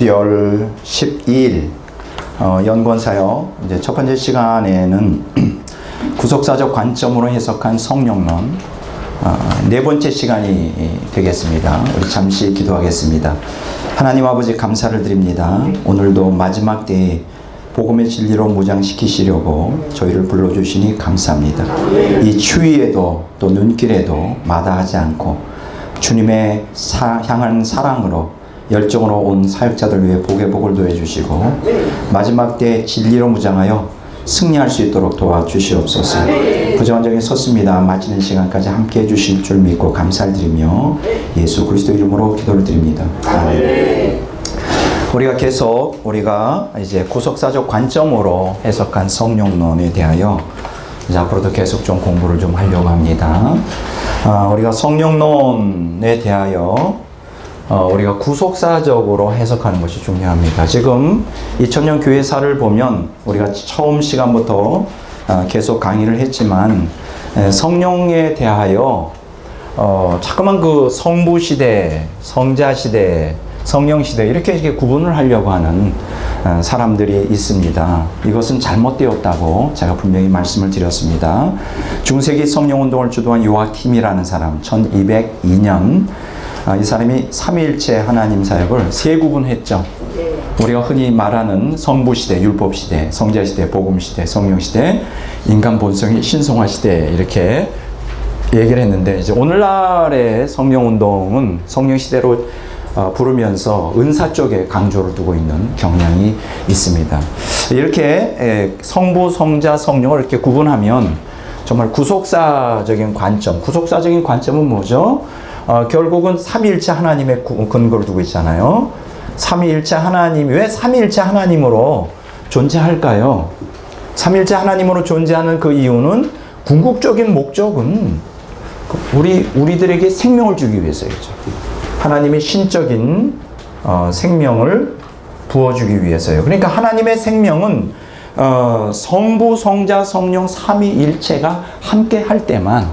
12월 12일 연권사역 이제 첫 번째 시간에는 구속사적 관점으로 해석한 성령론 네 번째 시간이 되겠습니다. 우리 잠시 기도하겠습니다. 하나님 아버지 감사를 드립니다. 오늘도 마지막 때에 복음의 진리로 무장시키시려고 저희를 불러주시니 감사합니다. 이 추위에도 또 눈길에도 마다하지 않고 주님의 향한 사랑으로 열정으로 온 사역자들 위해 복의 복을 더해주시고 마지막 때 진리로 무장하여 승리할 수 있도록 도와주시옵소서. 부정적인 섰습니다. 마치는 시간까지 함께 해주실 줄 믿고 감사를 드리며 예수 그리스도 이름으로 기도를 드립니다. 아멘. 우리가 이제 구속사적 관점으로 해석한 성령론에 대하여 이제 앞으로도 계속 좀 공부를 좀 하려고 합니다. 우리가 성령론에 대하여 우리가 구속사적으로 해석하는 것이 중요합니다. 지금 2000년 교회사를 보면 우리가 처음 시간부터 계속 강의를 했지만 성령에 대하여 자꾸만 그 성부시대, 성자시대, 성령시대 이렇게 구분을 하려고 하는 사람들이 있습니다. 이것은 잘못되었다고 제가 분명히 말씀을 드렸습니다. 중세기 성령운동을 주도한 요아킴이라는 사람 1202년 이 사람이 삼위일체 하나님 사역을 세 구분했죠. 우리가 흔히 말하는 성부시대, 율법시대, 성자시대, 복음시대, 성령시대, 인간 본성의 신성화시대 이렇게 얘기를 했는데 이제 오늘날의 성령운동은 성령시대로 부르면서 은사 쪽에 강조를 두고 있는 경향이 있습니다. 이렇게 성부, 성자, 성령을 이렇게 구분하면 정말 구속사적인 관점은 뭐죠? 결국은 삼위일체 하나님의 근거를 두고 있잖아요. 삼위일체 하나님, 왜 삼위일체 하나님으로 존재할까요? 삼위일체 하나님으로 존재하는 그 이유는 궁극적인 목적은 우리들에게 생명을 주기 위해서였죠. 하나님의 신적인 생명을 부어주기 위해서요. 그러니까 하나님의 생명은 성부, 성자, 성령 삼위일체가 함께 할 때만,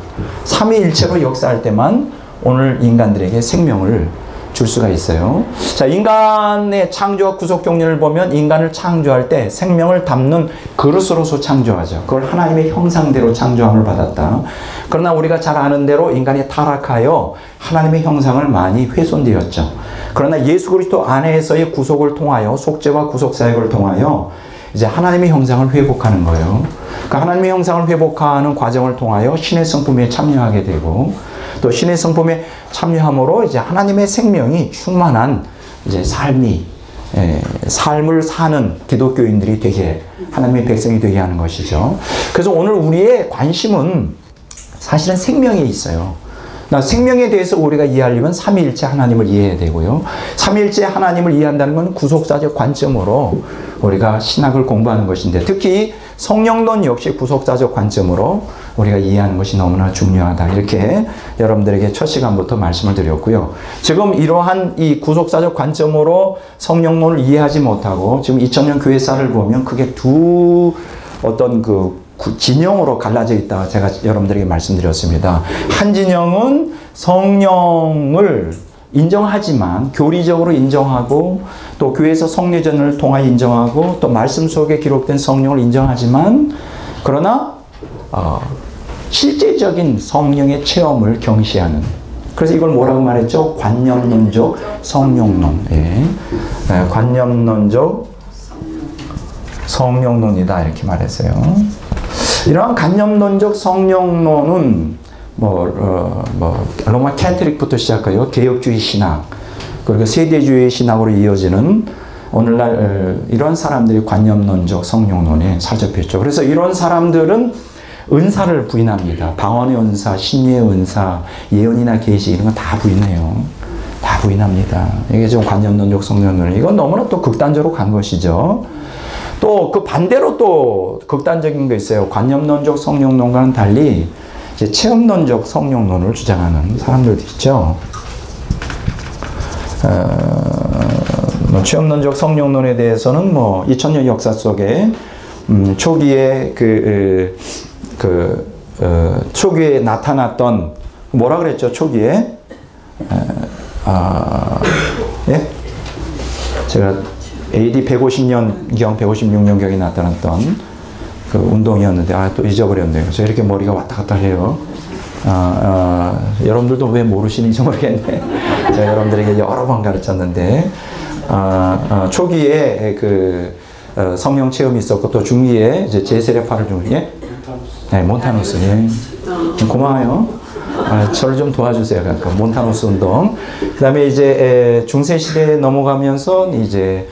삼위일체로 역사할 때만 오늘 인간들에게 생명을 줄 수가 있어요. 자, 인간의 창조와 구속 경륜을 보면 인간을 창조할 때 생명을 담는 그릇으로서 창조하죠. 그걸 하나님의 형상대로 창조함을 받았다. 그러나 우리가 잘 아는 대로 인간이 타락하여 하나님의 형상을 많이 훼손되었죠. 그러나 예수 그리스도 안에서의 구속을 통하여 속죄와 구속 사역을 통하여 이제 하나님의 형상을 회복하는 거예요. 그러니까 하나님의 형상을 회복하는 과정을 통하여 신의 성품에 참여하게 되고 또 신의 성품에 참여함으로 이제 하나님의 생명이 충만한 이제 삶을 사는 기독교인들이 되게 하나님의 백성이 되게 하는 것이죠. 그래서 오늘 우리의 관심은 사실은 생명에 있어요. 생명에 대해서 우리가 이해하려면 삼위일체 하나님을 이해해야 되고요. 삼위일체 하나님을 이해한다는 건 구속사적 관점으로 우리가 신학을 공부하는 것인데 특히 성령론 역시 구속사적 관점으로 우리가 이해하는 것이 너무나 중요하다. 이렇게 여러분들에게 첫 시간부터 말씀을 드렸고요. 지금 이러한 이 구속사적 관점으로 성령론을 이해하지 못하고 지금 2000년 교회사를 보면 그게 두 어떤 진영으로 갈라져 있다. 제가 여러분들에게 말씀드렸습니다. 한 진영은 성령을 인정하지만 교리적으로 인정하고 또 교회에서 성례전을 통하여 인정하고 또 말씀 속에 기록된 성령을 인정하지만 그러나 실제적인 성령의 체험을 경시하는 그래서 이걸 뭐라고 말했죠? 관념론적 성령론. 관념론적 성령론이다 이렇게 말했어요. 이러한 관념론적 성령론은 로마 캐톨릭부터 시작하여 개혁주의 신학 그리고 세대주의 신학으로 이어지는 오늘날 이런 사람들이 관념론적 성령론에 사로잡혔죠. 그래서 이런 사람들은 은사를 부인합니다. 방언의 은사, 신유의 은사, 예언이나 계시 이런 거 다 부인해요. 다 부인합니다. 이게 지금 관념론적 성령론 이건 너무나 또 극단적으로 간 것이죠. 또 그 반대로 또 극단적인 게 있어요. 관념론적 성령론과는 달리 이제 체험론적 성령론을 주장하는 사람들도 있죠. 체험론적 성령론에 대해서는 2000년 역사 속에 초기에 초기에 나타났던 뭐라 그랬죠? 초기에 예? 제가 AD 150년경, 156년경에 나타났던 그 운동이었는데, 또 잊어버렸네요. 그래서 이렇게 머리가 왔다 갔다 해요. 여러분들도 왜 모르시는지 모르겠네. 제가 여러분들에게 여러 번 가르쳤는데, 초기에 그 성령 체험이 있었고, 또 중기에 이제 제세례파를 중에, 네, 몬타누스. 예. 고마워요. 저를 좀 도와주세요. 가끔 몬타누스 운동. 그 다음에 이제 중세 시대에 넘어가면서 이제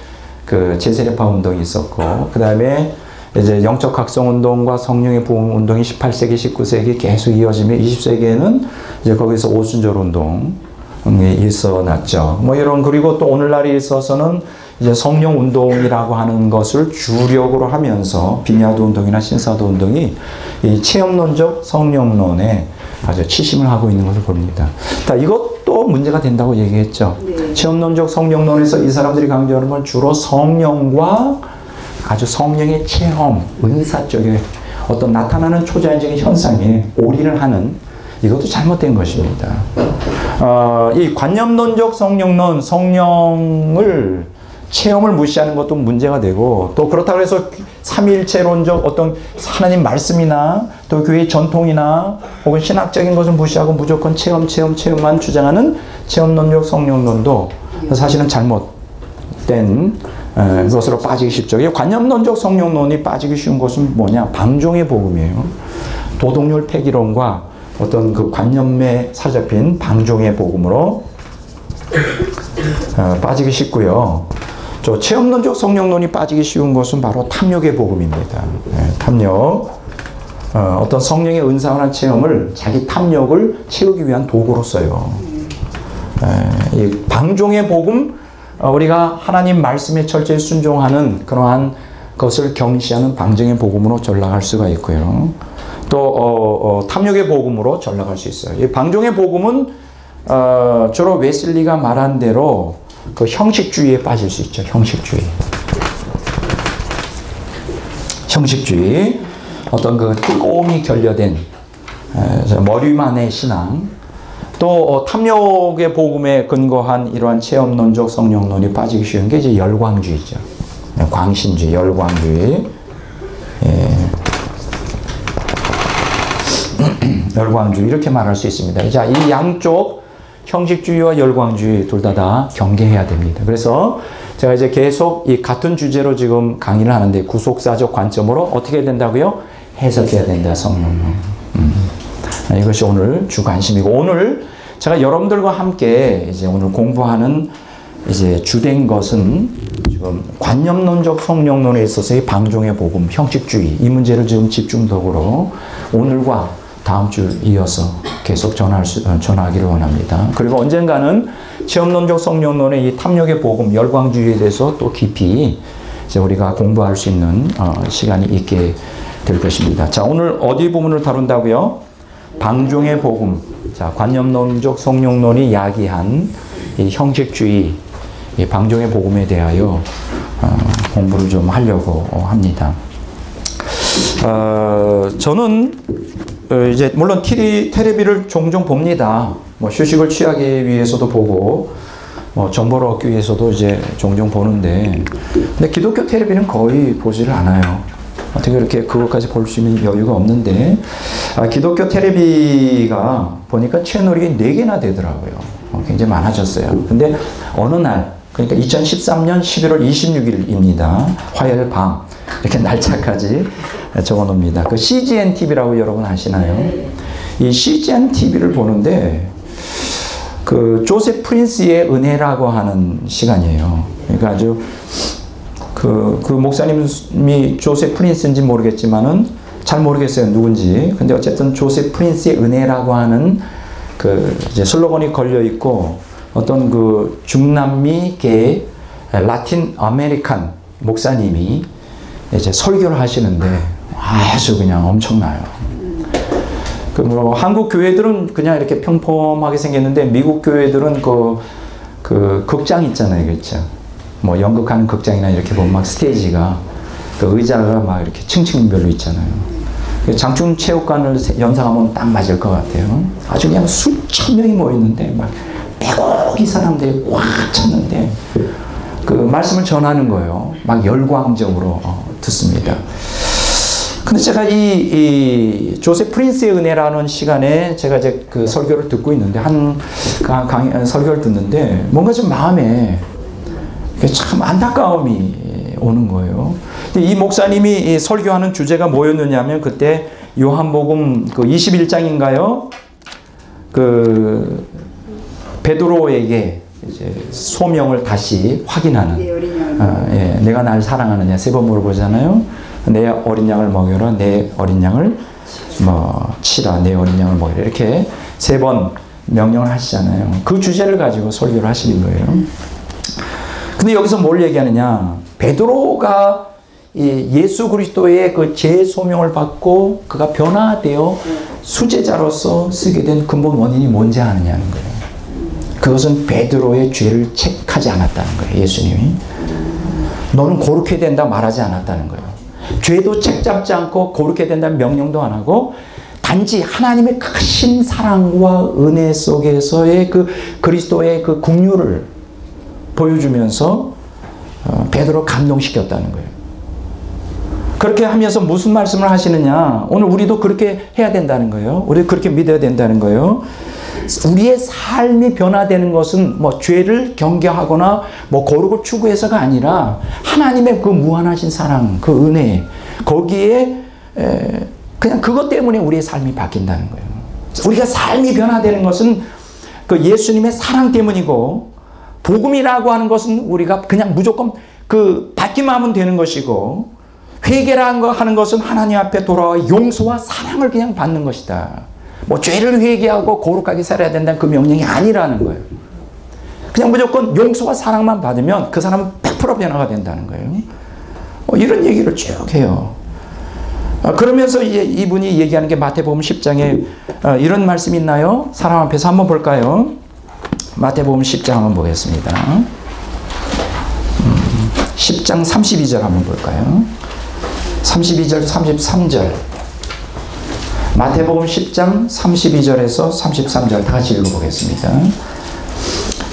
그 제세례파 운동이 있었고, 그 다음에 이제 영적 각성 운동과 성령의 부흥 운동이 18세기, 19세기 계속 이어지며 20세기에는 이제 거기서 오순절 운동이 있어났죠. 뭐 이런, 그리고 또 오늘날에 있어서는 이제 성령 운동이라고 하는 것을 주력으로 하면서 빈야드 운동이나 신사도 운동이 이 체험론적 성령론에 아주 치심을 하고 있는 것을 봅니다. 이것도 문제가 된다고 얘기했죠. 네. 체험론적 성령론에서 이 사람들이 강조하는 건 주로 성령과 아주 성령의 체험, 은사 쪽에 어떤 나타나는 초자연적인 현상에 올인을 하는, 이것도 잘못된 것입니다. 이 관념론적 성령론, 성령을 체험을 무시하는 것도 문제가 되고, 또 그렇다고 해서 삼위일체론적 어떤 하나님 말씀이나 또 교회 전통이나 혹은 신학적인 것을 무시하고 무조건 체험만 주장하는 체험론적 성령론도 사실은 잘못된 것으로 빠지기 쉽죠. 관념론적 성령론이 빠지기 쉬운 것은 뭐냐? 방종의 복음이에요. 도덕률 폐기론과 어떤 그 관념에 사잡힌 방종의 복음으로 빠지기 쉽고요. 저 체험론적 성령론이 빠지기 쉬운 것은 바로 탐욕의 복음입니다. 탐욕. 어떤 성령의 은사와 체험을 자기 탐욕을 채우기 위한 도구로 써요. 이 방종의 복음, 우리가 하나님 말씀에 철저히 순종하는 그러한 것을 경시하는 방종의 복음으로 전락할 수가 있고요. 또 탐욕의 복음으로 전락할 수 있어요. 이 방종의 복음은 주로 웨슬리가 말한 대로 그 형식주의에 빠질 수 있죠. 형식주의. 어떤 그 뜨거움이 결여된 머리만의 신앙, 또 탐욕의 복음에 근거한 이러한 체험론적 성령론이 빠지기 쉬운 게 이제 열광주의죠. 광신주의, 열광주의. 열광주의 이렇게 말할 수 있습니다. 자, 이 양쪽 형식주의와 열광주의 둘 다 경계해야 됩니다. 그래서 제가 이제 계속 이 같은 주제로 지금 강의를 하는데, 구속사적 관점으로 어떻게 해야 된다고요? 해석해야 된다, 성령론. 이것이 오늘 주 관심이고, 오늘 제가 여러분들과 함께 이제 오늘 공부하는 이제 주된 것은 지금 관념론적 성령론에 있어서의 방종의 복음, 형식주의, 이 문제를 지금 집중적으로 오늘과 다음 주 이어서 계속 전하기를 원합니다. 그리고 언젠가는 체험론적 성령론의 이 탐욕의 복음, 열광주의에 대해서 또 깊이 이제 우리가 공부할 수 있는 시간이 있게 될 것입니다. 자, 오늘 어디 부분을 다룬다고요? 방종의 복음. 자, 관념론적 성령론이 야기한 이 형식주의, 이 방종의 복음에 대하여 공부를 좀 하려고 합니다. 저는 이제 물론 텔레비를 종종 봅니다. 뭐 휴식을 취하기 위해서도 보고, 뭐 정보를 얻기 위해서도 이제 종종 보는데, 근데 기독교 텔레비는 거의 보지를 않아요. 어떻게 이렇게 그것까지 볼 수 있는 여유가 없는데, 기독교 텔레비가 보니까 채널이 4개나 되더라고요. 굉장히 많아졌어요. 근데 어느 날, 그러니까 2013년 11월 26일입니다. 화요일 밤. 이렇게 날짜까지 적어 놓습니다. 그 CGN TV라고 여러분 아시나요? 이 CGN TV를 보는데, 그 조셉 프린스의 은혜라고 하는 시간이에요. 그러니까 아주 그 목사님이 조셉 프린스인지 모르겠지만은 잘 모르겠어요, 누군지. 근데 어쨌든 조셉 프린스의 은혜라고 하는 그 이제 슬로건이 걸려 있고, 어떤 그 중남미계 라틴 아메리칸 목사님이 이제 설교를 하시는데 아주 그냥 엄청나요. 그 뭐 한국 교회들은 그냥 이렇게 평범하게 생겼는데, 미국 교회들은 그 극장 있잖아요, 그렇죠? 뭐 연극하는 극장이나 이렇게 보면 막 스테이지가 그 의자가 막 이렇게 층층별로 있잖아요. 장충 체육관을 연상하면 딱 맞을 것 같아요. 아주 그냥 수천 명이 모였는데 막 빼곡히 사람들이 꽉 찼는데, 그 말씀을 전하는 거예요. 막 열광적으로 듣습니다. 근데 제가 이 조셉 프린스의 은혜라는 시간에 제가 이제 그 설교를 듣고 있는데 설교를 듣는데 뭔가 좀 마음에 참 안타까움이 오는 거예요. 이 목사님이 설교하는 주제가 뭐였느냐면 그때 요한복음 그 21장인가요? 그 베드로에게 이제 소명을 다시 확인하는. 내가 날 사랑하느냐 3번 물어보잖아요. 내 어린 양을 먹여라. 내 어린 양을 치라. 내 어린 양을 먹여라. 이렇게 3번 명령을 하시잖아요. 그 주제를 가지고 설교를 하시는 거예요. 근데 여기서 뭘 얘기하느냐? 베드로가 예수 그리스도의 그 재소명을 받고 그가 변화되어 수제자로서 쓰게 된 근본 원인이 뭔지 아느냐는 거예요. 그것은 베드로의 죄를 책하지 않았다는 거예요. 예수님이. 너는 거룩해야 된다 말하지 않았다는 거예요. 죄도 책잡지 않고 거룩해야 된다는 명령도 안 하고 단지 하나님의 크신 사랑과 은혜 속에서의 그 그리스도의 그 긍휼을 보여주면서 베드로 감동시켰다는 거예요. 그렇게 하면서 무슨 말씀을 하시느냐? 오늘 우리도 그렇게 해야 된다는 거예요. 우리 그렇게 믿어야 된다는 거예요. 우리의 삶이 변화되는 것은 뭐 죄를 경계하거나 뭐 거룩을 추구해서가 아니라 하나님의 그 무한하신 사랑, 그 은혜, 거기에 그냥 그것 때문에 우리의 삶이 바뀐다는 거예요. 우리가 삶이 변화되는 것은 그 예수님의 사랑 때문이고, 복음이라고 하는 것은 우리가 그냥 무조건 그 받기만 하면 되는 것이고, 회개라는 거 하는 것은 하나님 앞에 돌아와 용서와 사랑을 그냥 받는 것이다. 뭐 죄를 회개하고 거룩하게 살아야 된다는 그 명령이 아니라는 거예요. 그냥 무조건 용서와 사랑만 받으면 그 사람은 100% 변화가 된다는 거예요. 이런 얘기를 쭉 해요. 그러면서 이분이 얘기하는 게 마태복음 10장에 이런 말씀이 있나요? 사람 앞에서 한번 볼까요? 마태복음 10장 한번 보겠습니다. 10장 32절 한번 볼까요? 32절, 33절. 마태복음 10장 32절에서 33절 다 같이 읽어보겠습니다.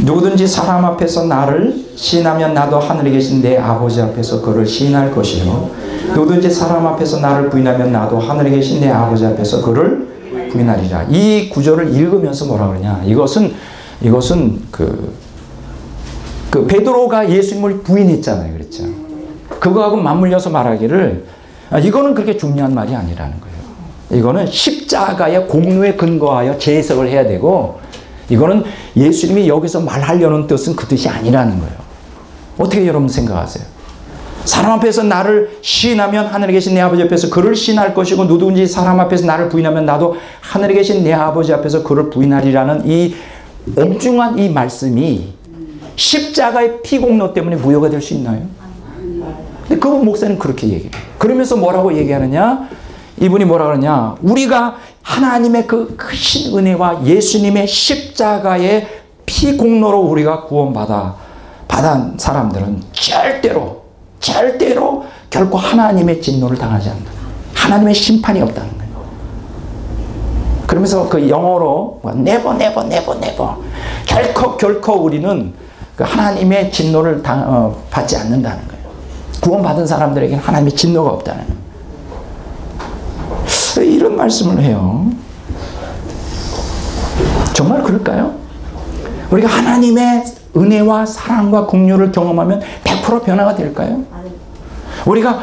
누구든지 사람 앞에서 나를 시인하면 나도 하늘에 계신 내 아버지 앞에서 그를 시인할 것이요, 누구든지 사람 앞에서 나를 부인하면 나도 하늘에 계신 내 아버지 앞에서 그를 부인하리라. 이 구절을 읽으면서 뭐라 그러냐? 이것은 그 베드로가 예수님을 부인했잖아요. 그랬죠. 그거하고 맞물려서 말하기를 이거는 그렇게 중요한 말이 아니라는 거예요. 이거는 십자가의 공로에 근거하여 재해석을 해야 되고, 이거는 예수님이 여기서 말하려는 뜻은 그 뜻이 아니라는 거예요. 어떻게 여러분 생각하세요? 사람 앞에서 나를 시인하면 하늘에 계신 내 아버지 앞에서 그를 시인할 것이고, 누구든지 사람 앞에서 나를 부인하면 나도 하늘에 계신 내 아버지 앞에서 그를 부인하리라는 이 엄중한 이 말씀이 십자가의 피공로 때문에 무효가 될 수 있나요? 근데 그 목사는 그렇게 얘기해요. 그러면서 뭐라고 얘기하느냐? 이분이 뭐라 그러냐? 우리가 하나님의 그 크신 은혜와 예수님의 십자가의 피공로로 우리가 구원받은 사람들은 절대로 결코 하나님의 진노를 당하지 않는다. 하나님의 심판이 없다는 거예요. 그러면서 그 영어로 never 결코 우리는 그 하나님의 진노를 받지 않는다는 거예요. 구원받은 사람들에게는 하나님의 진노가 없다는 거예요. 이런 말씀을 해요. 정말 그럴까요? 우리가 하나님의 은혜와 사랑과 긍휼을 경험하면 100% 변화가 될까요? 우리가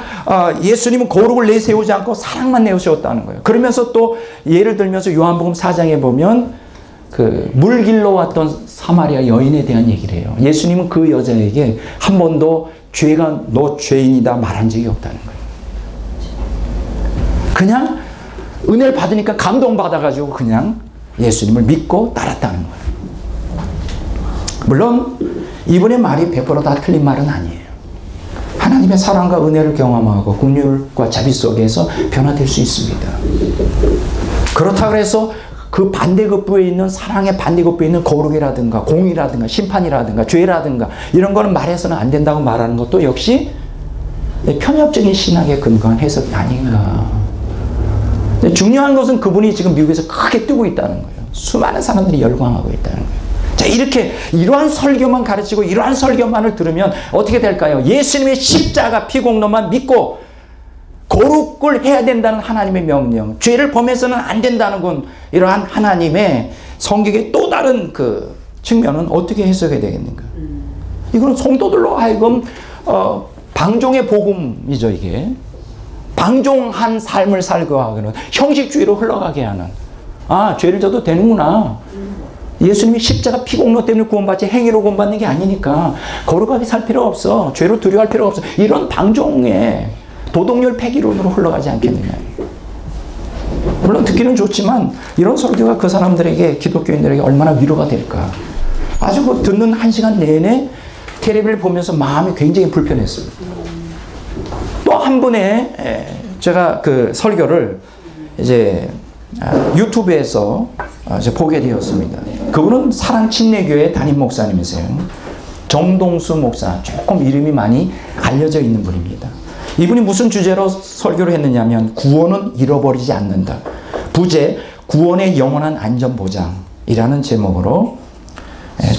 예수님은 거룩을 내세우지 않고 사랑만 내세웠다는 거예요. 그러면서 또 예를 들면서 요한복음 4장에 보면 그 물길로 왔던 사마리아 여인에 대한 얘기를 해요. 예수님은 그 여자에게 한 번도 너 죄인이다 말한 적이 없다는 거예요. 그냥 은혜를 받으니까 감동받아가지고 그냥 예수님을 믿고 따랐다는 거예요. 물론 이분의 말이 100% 다 틀린 말은 아니에요. 하나님의 사랑과 은혜를 경험하고 긍휼과 자비 속에서 변화될 수 있습니다. 그렇다고 해서 그 반대급부에 있는 사랑의 반대급부에 있는 거룩이라든가 공의라든가 심판이라든가 죄라든가 이런 거는 말해서는 안 된다고 말하는 것도 역시 편협적인 신학에 근거한 해석이 아닌가. 중요한 것은 그분이 지금 미국에서 크게 뜨고 있다는 거예요. 수많은 사람들이 열광하고 있다는 거예요. 자, 이렇게 이러한 설교만 가르치고 이러한 설교만을 들으면 어떻게 될까요? 예수님의 십자가 피공로만 믿고 거룩을 해야 된다는 하나님의 명령, 죄를 범해서는 안 된다는 건 이러한 하나님의 성경의 또 다른 그 측면은 어떻게 해석해야 되겠는가? 이거는 성도들로 하여금 방종의 복음이죠. 이게 방종한 삶을 살고 하고는 형식주의로 흘러가게 하는, 아, 죄를 져도 되는구나, 예수님이 십자가 피공로 때문에 구원받지 행위로 구원받는 게 아니니까 거룩하게 살 필요 없어, 죄로 두려워할 필요 없어, 이런 방종의 도덕열 폐기론으로 흘러가지 않겠느냐. 물론 듣기는 좋지만 이런 설교가 그 사람들에게, 기독교인들에게 얼마나 위로가 될까. 아주 그 듣는 한 시간 내내 텔레비를 보면서 마음이 굉장히 불편했어요. 또 한 분의 제가 그 설교를 이제 유튜브에서 이제 보게 되었습니다. 그분은 사랑침례교회 담임 목사님이세요. 정동수 목사, 조금 이름이 많이 알려져 있는 분입니다. 이분이 무슨 주제로 설교를 했느냐면 구원은 잃어버리지 않는다. 부제 구원의 영원한 안전보장이라는 제목으로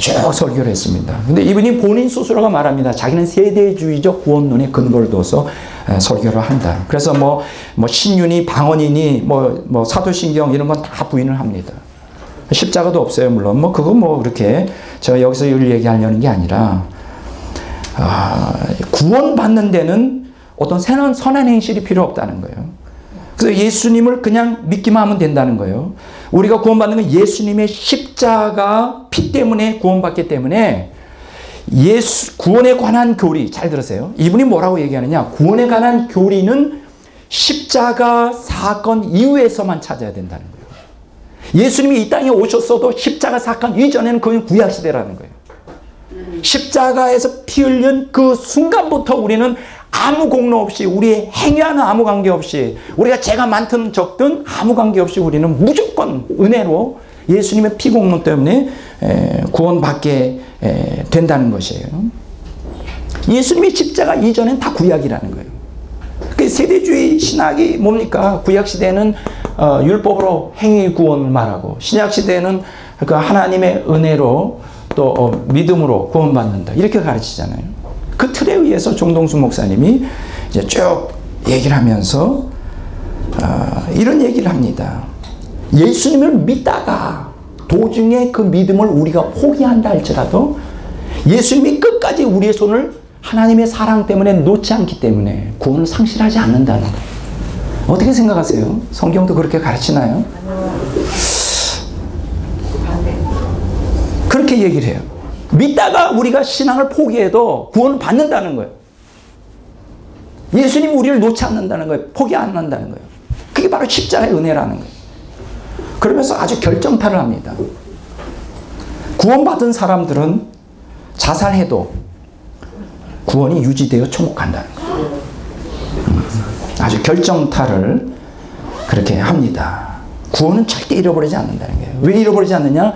쭉 설교를 했습니다. 근데 이분이 본인 스스로가 말합니다. 자기는 세대주의적 구원론에 근거를 둬서 설교를 한다. 그래서 뭐 신윤이, 방언이니, 뭐 사도신경 이런 건 다 부인을 합니다. 십자가도 없어요, 물론. 그건 그렇게 제가 여기서 이걸 얘기하려는 게 아니라, 구원받는 데는 어떤 선한 행실이 필요 없다는 거예요. 그래서 예수님을 그냥 믿기만 하면 된다는 거예요. 우리가 구원받는 건 예수님의 십자가 피 때문에 구원받기 때문에 구원에 관한 교리, 잘 들으세요. 이분이 뭐라고 얘기하느냐. 구원에 관한 교리는 십자가 사건 이후에서만 찾아야 된다는 거예요. 예수님이 이 땅에 오셨어도 십자가 사건 이전에는 그건 구약시대라는 거예요. 십자가에서 피 흘린 그 순간부터 우리는 아무 공로 없이, 우리의 행위와는 아무 관계없이, 우리가 죄가 많든 적든 아무 관계없이 우리는 무조건 은혜로 예수님의 피 공로 때문에 구원받게 된다는 것이에요. 예수님의 십자가 이전엔 다 구약이라는 거예요. 그 세대주의 신학이 뭡니까? 구약시대는 율법으로 행위 구원을 말하고, 신약시대는 그 하나님의 은혜로 또 믿음으로 구원받는다, 이렇게 가르치잖아요. 그 틀에 의해서 정동수 목사님이 이제 쭉 얘기를 하면서 이런 얘기를 합니다. 예수님을 믿다가 도중에 그 믿음을 우리가 포기한다 할지라도 예수님이 끝까지 우리의 손을 하나님의 사랑 때문에 놓지 않기 때문에 구원을 상실하지 않는다는 거예요. 어떻게 생각하세요? 성경도 그렇게 가르치나요? 그렇게 얘기를 해요. 믿다가 우리가 신앙을 포기해도 구원을 받는다는 거예요. 예수님이 우리를 놓지 않는다는 거예요. 포기 안 한다는 거예요. 그게 바로 십자가의 은혜라는 거예요. 그러면서 아주 결정타를 합니다. 구원받은 사람들은 자살해도 구원이 유지되어 천국간다는 거예요. 아주 결정타를 그렇게 합니다. 구원은 절대 잃어버리지 않는다는 거예요. 왜 잃어버리지 않느냐?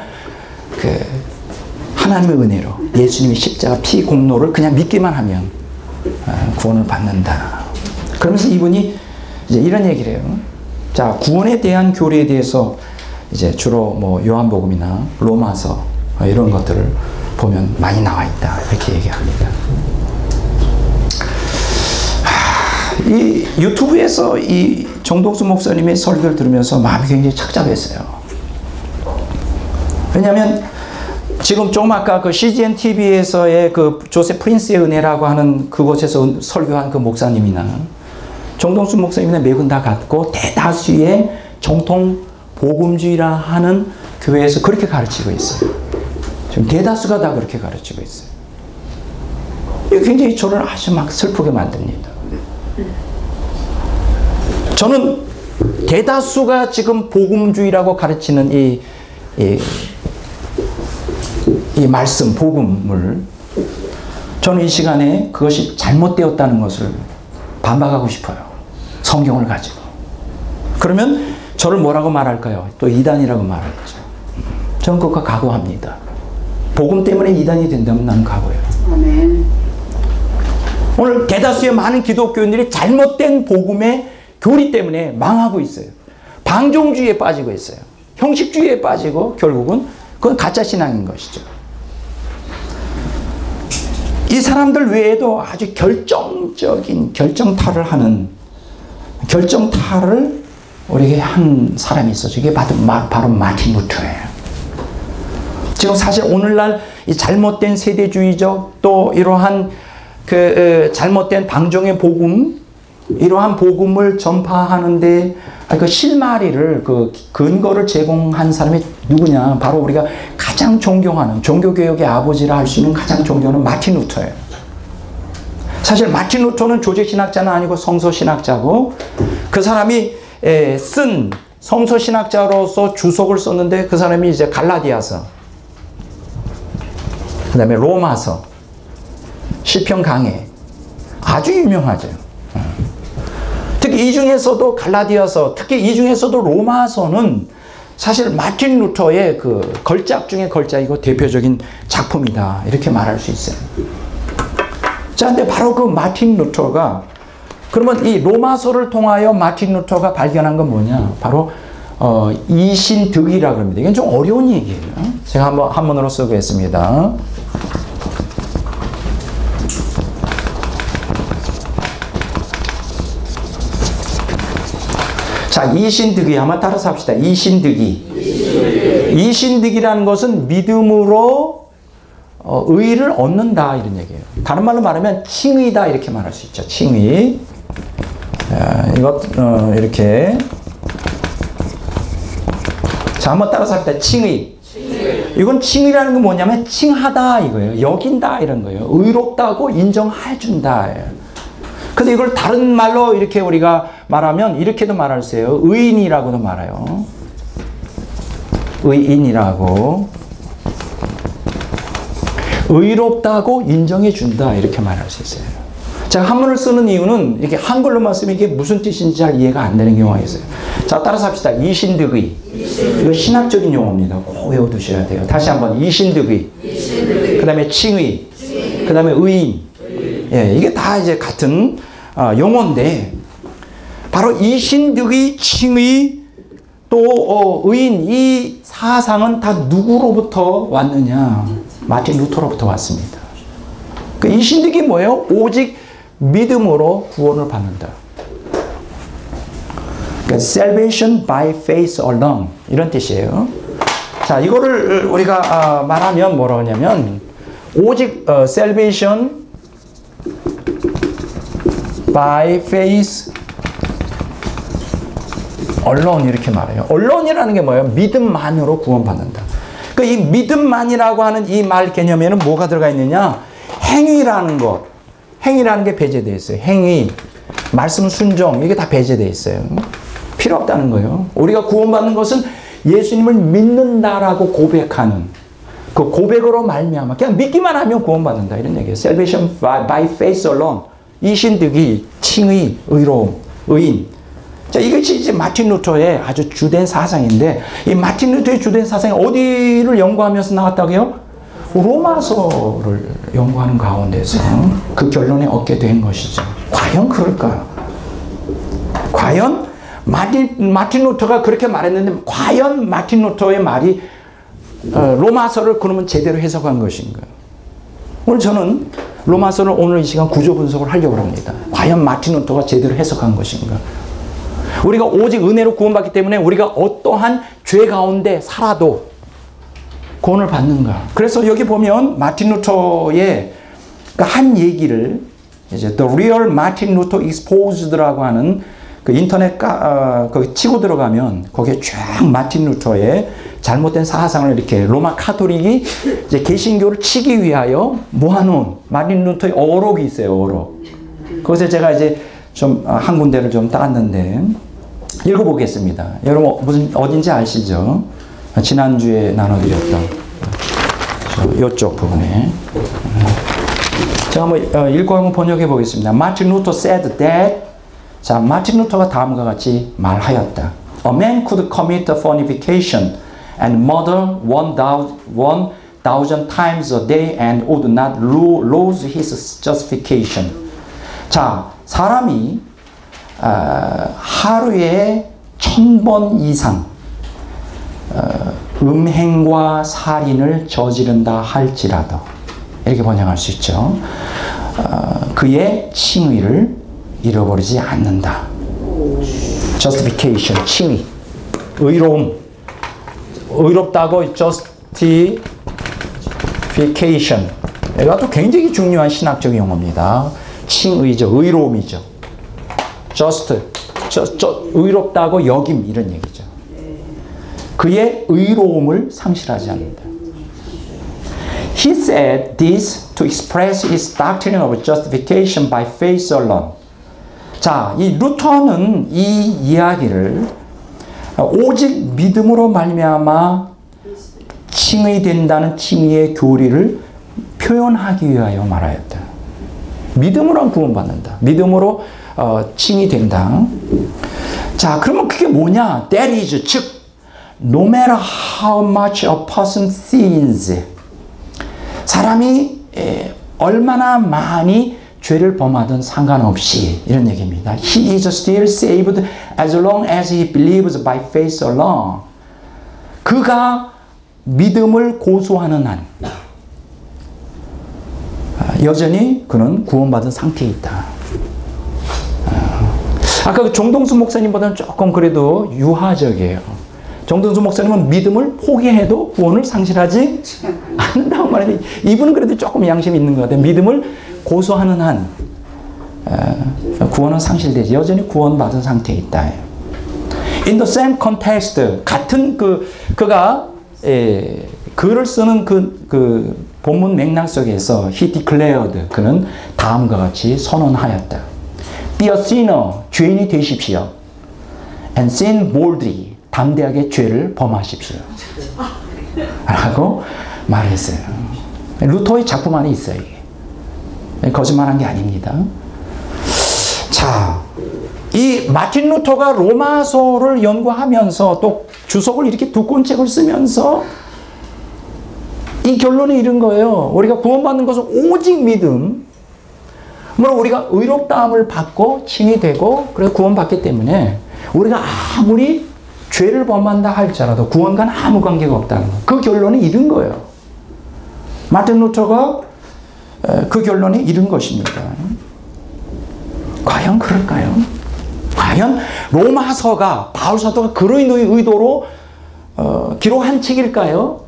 하나님의 은혜로 예수님의 십자가 피 공로를 그냥 믿기만 하면 구원을 받는다. 그러면서 이분이 이제 이런 얘기를 해요. 자, 구원에 대한 교리에 대해서 이제 주로 요한복음이나 로마서 이런 것들을 보면 많이 나와 있다, 이렇게 얘기합니다. 이 유튜브에서 이 정동수 목사님의 설교를 들으면서 마음이 굉장히 착잡했어요. 왜냐하면 지금 좀 아까 그 CGN TV에서의 그 조세 프린스의 은혜라고 하는 그곳에서 설교한 그 목사님이나 정동수 목사님이나 맥은 다 같고 대다수의 정통 복음주의라 하는 교회에서 그렇게 가르치고 있어요. 지금 대다수가 다 그렇게 가르치고 있어요. 이게 굉장히 저를 아주 막 슬프게 만듭니다. 저는 대다수가 지금 복음주의라고 가르치는 이 말씀, 복음을, 저는 이 시간에 그것이 잘못되었다는 것을 반박하고 싶어요. 성경을 가지고. 그러면 저를 뭐라고 말할까요? 또 이단이라고 말할 거죠. 저는 그거 각오합니다. 복음 때문에 이단이 된다면 나는 각오해요. 아멘. 오늘 대다수의 많은 기독교인들이 잘못된 복음의 교리 때문에 망하고 있어요. 방종주의에 빠지고 있어요. 형식주의에 빠지고 결국은 그건 가짜 신앙인 것이죠. 이 사람들 외에도 아주 결정적인 결정타를 하는 결정타를 우리에게 한 사람이 있어. 이게 바로 마틴 루터예요. 지금 사실 오늘날 이 잘못된 세대주의적 또 이러한 잘못된 방종의 복음, 이러한 복음을 전파하는데 그 실마리를 근거를 제공한 사람이 누구냐? 바로 우리가 가장 존경하는 종교개혁의 아버지라 할 수 있는 가장 존경하는 마틴 루터예요. 사실 마틴 루터는 조직신학자는 아니고 성서신학자고, 그 사람이 쓴 성서신학자로서 주석을 썼는데 그 사람이 이제 갈라디아서, 그 다음에 로마서, 시편 강해, 아주 유명하죠. 특히 이 중에서도 갈라디아서, 특히 이 중에서도 로마서는 사실 마틴 루터의 그 걸작 중에 걸작이고 대표적인 작품이다, 이렇게 말할 수 있어요. 자, 근데 바로 그 마틴 루터가, 그러면 이 로마서를 통하여 마틴 루터가 발견한 건 뭐냐? 바로 이신득이라고 합니다. 이건 좀 어려운 얘기예요. 제가 한번 한문으로 쓰겠습니다. 자, 이신득이, 한번 따라서 합시다. 이신득이. 이신득이라는 것은 믿음으로 의를 얻는다, 이런 얘기예요. 다른 말로 말하면 칭의다, 이렇게 말할 수 있죠. 칭의. 이것 이렇게. 자, 한번 따라서 합시다. 칭의. 이건 칭의라는 건 뭐냐면 칭하다 이거예요. 여긴다 이런 거예요. 의롭다고 인정해준다. 근데 이걸 다른 말로 이렇게 우리가 말하면 이렇게도 말할 수 있어요. 의인이라고도 말해요. 의인이라고. 의롭다고 인정해준다, 이렇게 말할 수 있어요. 자, 한문을 쓰는 이유는 이렇게 한글로만 쓰면 이게 무슨 뜻인지 잘 이해가 안 되는 경우가 있어요. 자, 따라서 합시다. 이신득의. 이거 신학적인 용어입니다. 꼭 외워두셔야 돼요. 다시 한번. 이신득의. 그 다음에 칭의. 그 다음에 의인. 예, 이게 다 이제 같은 용어인데, 바로 이신득의, 칭의, 또 의인, 이 사상은 다 누구로부터 왔느냐? 마틴 루터로부터 왔습니다. 그 이신득이 뭐예요? 오직 믿음으로 구원을 받는다. 그러니까 salvation by faith alone, 이런 뜻이에요. 자, 이거를 우리가 말하면 뭐라고 하냐면 오직 salvation by faith alone, 이렇게 말해요. alonei라는 게 뭐예요? 믿음만으로 구원받는다. 그 이 믿음만이라고 하는 이 말 개념에는 뭐가 들어가 있느냐? 행위라는 것, 행위라는 게 배제되어 있어요. 행위, 말씀 순종, 이게 다 배제되어 있어요. 필요 없다는 거예요. 우리가 구원받는 것은 예수님을 믿는다라고 고백하는 그 고백으로 말미암아 그냥 믿기만 하면 구원받는다, 이런 얘기예요. Salvation by faith alone. 이신득이, 칭의, 의로움, 의인. 자, 이것이 이제 마틴 루터의 아주 주된 사상인데, 이 마틴 루터의 주된 사상이 어디를 연구하면서 나왔다고요? 로마서를 연구하는 가운데서 그 결론에 얻게 된 것이죠. 과연 그럴까요? 과연 마틴 루터가 그렇게 말했는데, 과연 마틴 루터의 말이 로마서를 그러면 제대로 해석한 것인가? 오늘 저는 로마서를 오늘 이 시간 구조 분석을 하려고 합니다. 과연 마틴 루터가 제대로 해석한 것인가? 우리가 오직 은혜로 구원받기 때문에 우리가 어떠한 죄 가운데 살아도 구원을 받는가? 그래서 여기 보면 마틴 루터의 한 얘기를 이제 The Real Martin Luther Exposed라고 하는 그 인터넷 거기 치고 들어가면 거기에 쫙 마틴 루터의 잘못된 사상을 이렇게 로마 카톨릭이 이제 개신교를 치기 위하여 모아놓은 마틴 루터의 어록이 있어요. 어록. 거기서 제가 이제 좀 한 군데를 좀 따왔는데 읽어보겠습니다. 여러분 무슨 어딘지 아시죠? 지난주에 나눠드렸던 이쪽 부분에 제가 한번 읽고 한번 번역해 보겠습니다. 마틴 루터 said that, 자, 마틴 루터가 다음과 같이 말하였다. A man could commit fornication and murder 1,000 times a day and would not lose his justification. 자, 사람이 하루에 1,000번 이상 음행과 살인을 저지른다 할지라도 이렇게 번역할 수 있죠. 그의 칭의를 잃어버리지 않는다. justification, 칭의, 의로움, 의롭다고 justification. 이것도 굉장히 중요한 신학적 용어입니다. 칭의죠, 의로움이죠. 의롭다고 여김 이런 얘기죠. 그의 의로움을 상실하지 않는다. He said this to express his doctrine of justification by faith alone. 자, 이 루터는 이 이야기를 오직 믿음으로 말미암아 칭의된다는 칭의의 교리를 표현하기 위하여 말하였다. 믿음으로 구원받는다. 믿음으로 칭의된다. 자, 그러면 그게 뭐냐? That is, 즉 no matter how much a person sins, 사람이 얼마나 많이 죄를 범하든 상관없이 이런 얘기입니다. He is still saved as long as he believes by faith alone. 그가 믿음을 고수하는 한 여전히 그는 구원받은 상태에 있다. 아까 그 정동수 목사님보다는 조금 그래도 유화적이에요. 정동수 목사님은 믿음을 포기해도 구원을 상실하지 않는다고 말하는데 이분은 그래도 조금 양심이 있는 것 같아요. 믿음을 고수하는 한 구원은 상실되지 여전히 구원받은 상태에 있다. In the same context, 같은 그가 글을 쓰는 그 본문 맥락 속에서 he declared, 그는 다음과 같이 선언하였다. Be a sinner, 죄인이 되십시오. And sin boldly, 담대하게 죄를 범하십시오. 라고 말했어요. 루터의 작품 안에 있어요. 이게. 거짓말한 게 아닙니다. 자, 이 마틴 루터가 로마서를 연구하면서 또 주석을 이렇게 두꺼운 책을 쓰면서 이 결론에 이른 거예요. 우리가 구원받는 것은 오직 믿음. 우리가 의롭다함을 받고 칭의되고 그래서 구원받기 때문에 우리가 아무리 죄를 범한다 할지라도 구원과는 아무 관계가 없다는 거. 그 결론에 이른 거예요. 마틴 루터가 그 결론에 이른 것입니다. 과연 그럴까요? 과연 로마서가 바울 사도가 그의 의도로 기록한 책일까요?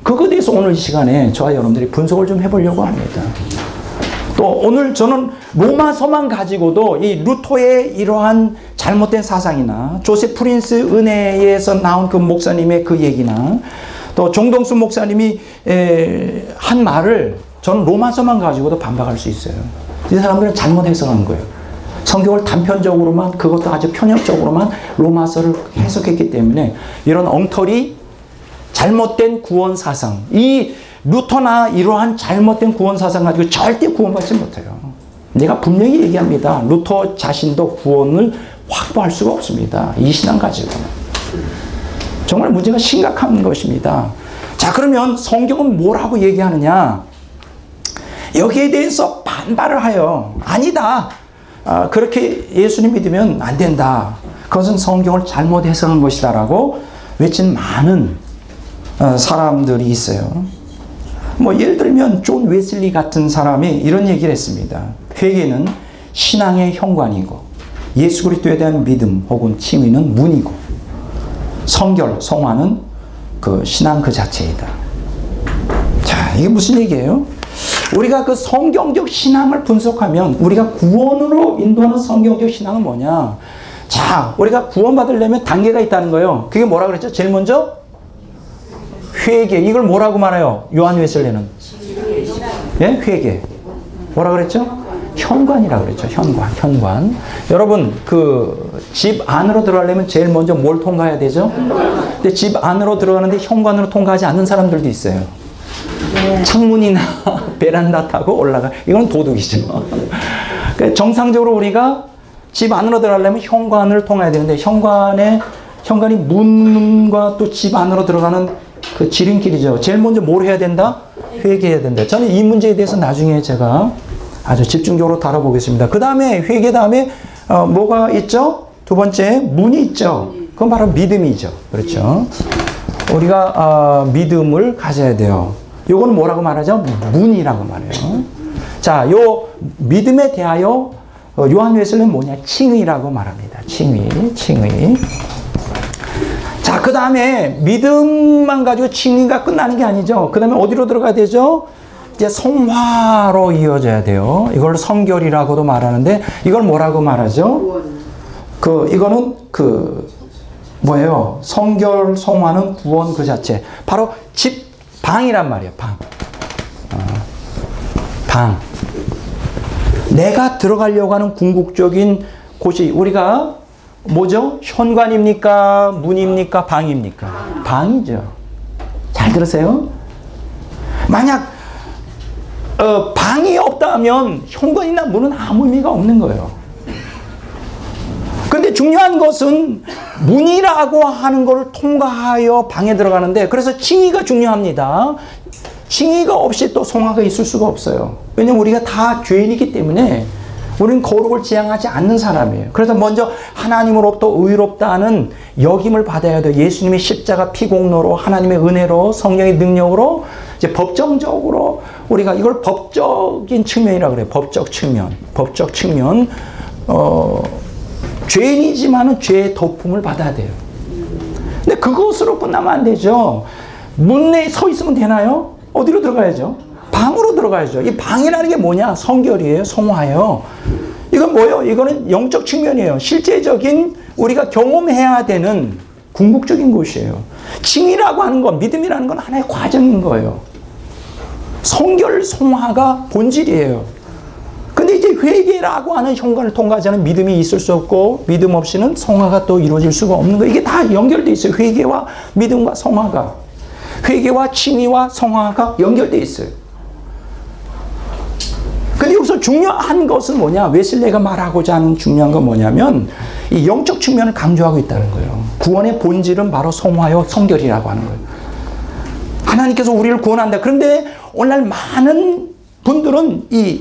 그거에 대해서 오늘 이 시간에 저와 여러분들이 분석을 좀 해보려고 합니다. 또 오늘 저는 로마서만 가지고도 이 루터의 이러한 잘못된 사상이나 조세 프린스 은혜에서 나온 그 목사님의 그 얘기나 또 정동수 목사님이 한 말을 저는 로마서만 가지고도 반박할 수 있어요. 이 사람들은 잘못 해석한 거예요. 성경을 단편적으로만, 그것도 아주 편협적으로만 로마서를 해석했기 때문에 이런 엉터리 잘못된 구원 사상, 이 루터나 이러한 잘못된 구원 사상 가지고 절대 구원받지 못해요. 내가 분명히 얘기합니다. 루터 자신도 구원을 확보할 수가 없습니다. 이 신앙 가지고는. 정말 문제가 심각한 것입니다. 자, 그러면 성경은 뭐라고 얘기하느냐? 여기에 대해서 반발을 하여 아니다. 그렇게 예수님 믿으면 안 된다. 그것은 성경을 잘못 해석한 것이다 라고 외친 많은 사람들이 있어요. 예를 들면 존 웨슬리 같은 사람이 이런 얘기를 했습니다. 회개는 신앙의 현관이고 예수 그리스도에 대한 믿음 혹은 칭의는 문이고 성결, 성화는 그 신앙 그 자체이다. 자, 이게 무슨 얘기예요? 우리가 그 성경적 신앙을 분석하면 우리가 구원으로 인도하는 성경적 신앙은 뭐냐? 자, 우리가 구원받으려면 단계가 있다는 거예요. 그게 뭐라 그랬죠? 제일 먼저 회개. 이걸 뭐라고 말해요? 요한 웨슬리는 예? 회개. 뭐라 그랬죠? 현관이라 그랬죠. 현관. 여러분, 그 집 안으로 들어가려면 제일 먼저 뭘 통과해야 되죠? 근데 집 안으로 들어가는데 현관으로 통과하지 않는 사람들도 있어요. 창문이나 베란다 타고 올라가. 이건 도둑이죠. 그러니까 정상적으로 우리가 집 안으로 들어가려면 현관을 통해야 되는데 현관이 문과 또 집 안으로 들어가는 그 지름길이죠. 제일 먼저 뭘 해야 된다? 회개해야 된다. 저는 이 문제에 대해서 나중에 제가 아주 집중적으로 다뤄보겠습니다. 그 다음에 회개 다음에 뭐가 있죠? 두 번째 문이 있죠. 그건 바로 믿음이죠. 그렇죠. 우리가 믿음을 가져야 돼요. 요건 뭐라고 말하죠? 문이라고 말해요. 자, 요 믿음에 대하여 요한 웨슬리는 뭐냐? 칭의라고 말합니다. 칭의. 자, 그 다음에 믿음만 가지고 칭의가 끝나는 게 아니죠. 그 다음에 어디로 들어가야 되죠? 이제 성화로 이어져야 돼요. 이걸 성결이라고도 말하는데 이걸 뭐라고 말하죠? 이거는 뭐예요? 성결, 성화는 구원 그 자체. 바로 방이란 말이에요. 방. 내가 들어가려고 하는 궁극적인 곳이 우리가 뭐죠? 현관입니까? 문입니까? 방입니까? 방이죠. 잘 들으세요? 만약 방이 없다면 현관이나 문은 아무 의미가 없는 거예요. 근데 중요한 것은 문이라고 하는 걸 통과하여 방에 들어가는데, 그래서 칭의가 중요합니다. 칭의가 없이 또 성화가 있을 수가 없어요. 왜냐면 우리가 다 죄인이기 때문에 우리는 거룩을 지향하지 않는 사람이에요. 그래서 먼저 하나님으로부터 의롭다는 여김을 받아야 돼요. 예수님의 십자가 피공로로, 하나님의 은혜로, 성령의 능력으로 이제 법정적으로 우리가 이걸 법적인 측면이라고 그래요. 법적 측면. 죄인이지만은 죄의 덮음을 받아야 돼요. 근데 그것으로 끝나면 안 되죠. 문 내에 서 있으면 되나요? 어디로 들어가야죠? 방으로 들어가야죠. 이 방이라는 게 뭐냐? 성결이에요. 성화예요. 이건 뭐예요? 이거는 영적 측면이에요. 실제적인 우리가 경험해야 되는 궁극적인 곳이에요. 칭의라고 하는 건, 믿음이라는 건 하나의 과정인 거예요. 성결, 성화가 본질이에요. 근데 이제 회개라고 하는 현관을 통과하지 않은 믿음이 있을 수 없고, 믿음 없이는 성화가 또 이루어질 수가 없는 거예요. 이게 다 연결되어 있어요. 회개와 믿음과 성화가. 회개와 칭의와 성화가 연결되어 있어요. 근데 여기서 중요한 것은 뭐냐? 웨슬레가 말하고자 하는 중요한 건 뭐냐면 이 영적 측면을 강조하고 있다는 거예요. 구원의 본질은 바로 성화요 성결이라고 하는 거예요. 하나님께서 우리를 구원한다. 그런데 오늘날 많은 분들은 이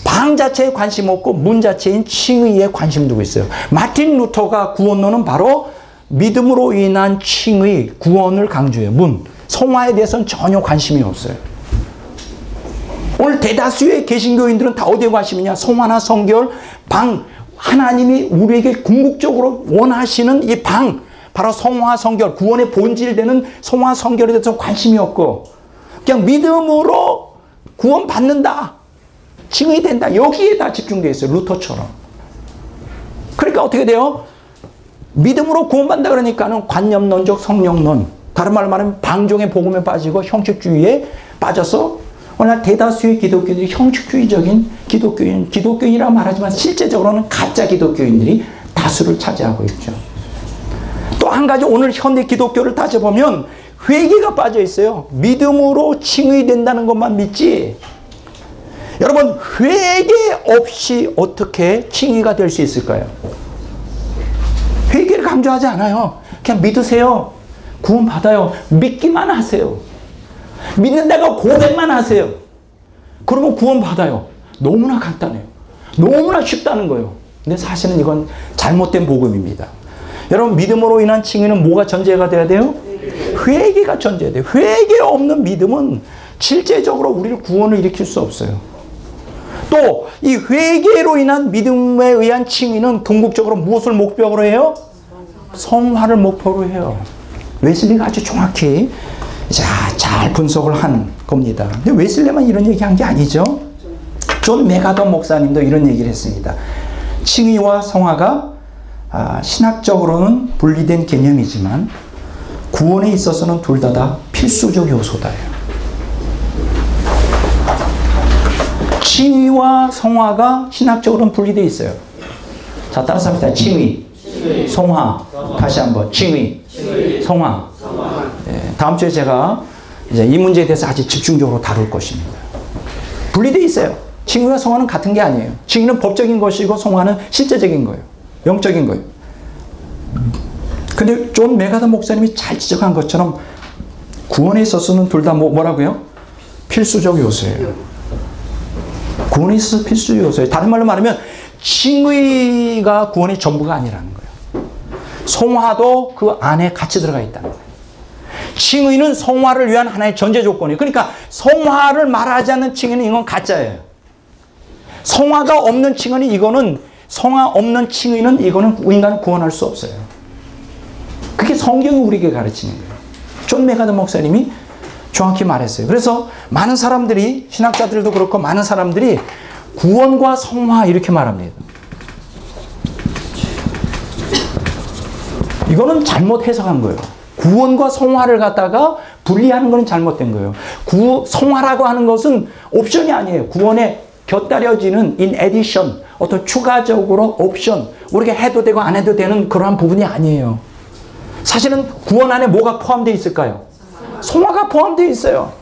방 자체에 관심 없고 문 자체인 칭의에 관심 두고 있어요. 마틴 루터가 구원론은 바로 믿음으로 인한 칭의, 구원을 강조해요. 문, 성화에 대해서는 전혀 관심이 없어요. 오늘 대다수의 개신교인들은 다 어디에 관심이냐? 성화나 성결, 방, 하나님이 우리에게 궁극적으로 원하시는 이 방, 바로 성화, 성결, 구원의 본질되는 성화, 성결에 대해서 관심이 없고 그냥 믿음으로 구원받는다, 칭의된다, 여기에 다 집중되어 있어요. 루터처럼. 그러니까 어떻게 돼요? 믿음으로 구원받는다 그러니까는 관념론적 성령론, 다른 말로 말하면 방종의 복음에 빠지고 형식주의에 빠져서 오늘 대다수의 기독교인들이 형식주의적인 기독교인이라고 말하지만 실제적으로는 가짜 기독교인들이 다수를 차지하고 있죠. 또 한 가지 오늘 현대 기독교를 따져보면 회개가 빠져 있어요. 믿음으로 칭의된다는 것만 믿지, 여러분 회개 없이 어떻게 칭의가 될 수 있을까요? 회개를 강조하지 않아요. 그냥 믿으세요. 구원 받아요. 믿기만 하세요. 믿는다고 고백만 하세요. 그러면 구원 받아요. 너무나 간단해요. 너무나 쉽다는 거예요. 근데 사실은 이건 잘못된 복음입니다. 여러분 믿음으로 인한 칭의는 뭐가 전제가 돼야 돼요? 회개가 전제가 돼요. 회개 없는 믿음은 실제적으로 우리를 구원을 일으킬 수 없어요. 또 이 회개로 인한 믿음에 의한 칭의는 궁극적으로 무엇을 목표로 해요? 성화를 목표로 해요. 웨슬리가 아주 정확히 잘 분석을 한 겁니다. 근데 웨슬리만 이런 얘기한 게 아니죠. 존 메가더 목사님도 이런 얘기를 했습니다. 칭의와 성화가 신학적으로는 분리된 개념이지만 구원에 있어서는 둘 다 필수적 요소다예요. 칭의와 성화가 신학적으로는 분리되어 있어요. 자, 따라서 합시다. 칭의, 성화. 다시 한번. 칭의, 성화. 네, 다음 주에 제가 이제 이 문제에 대해서 아주 집중적으로 다룰 것입니다. 분리되어 있어요. 칭의와 성화는 같은 게 아니에요. 칭의는 법적인 것이고 성화는 실제적인 거예요. 영적인 거예요. 근데 존 메가더 목사님이 잘 지적한 것처럼 구원에 있어서는 둘 다 뭐라고요? 필수적 요소예요. 구원에 있어서 필수 요소예요. 다른 말로 말하면 칭의가 구원의 전부가 아니라는 거예요. 성화도 그 안에 같이 들어가 있다는 거예요. 칭의는 성화를 위한 하나의 전제 조건이에요. 그러니까 성화를 말하지 않는 칭의는 이건 가짜예요. 성화가 없는 칭의는 이거는 성화 없는 칭의는 이거는 인간을 구원할 수 없어요. 그게 성경이 우리에게 가르치는 거예요. 존 메가더 목사님이 정확히 말했어요. 그래서 많은 사람들이 신학자들도 그렇고 많은 사람들이 구원과 성화 이렇게 말합니다. 이거는 잘못 해석한 거예요. 구원과 성화를 갖다가 분리하는 것은 잘못된 거예요. 성화라고 하는 것은 옵션이 아니에요. 구원에 곁다려지는 in addition, 어떤 추가적으로 옵션, 우리가 해도 되고 안 해도 되는 그러한 부분이 아니에요. 사실은 구원 안에 뭐가 포함되어 있을까요? 성화가 포함되어 있어요.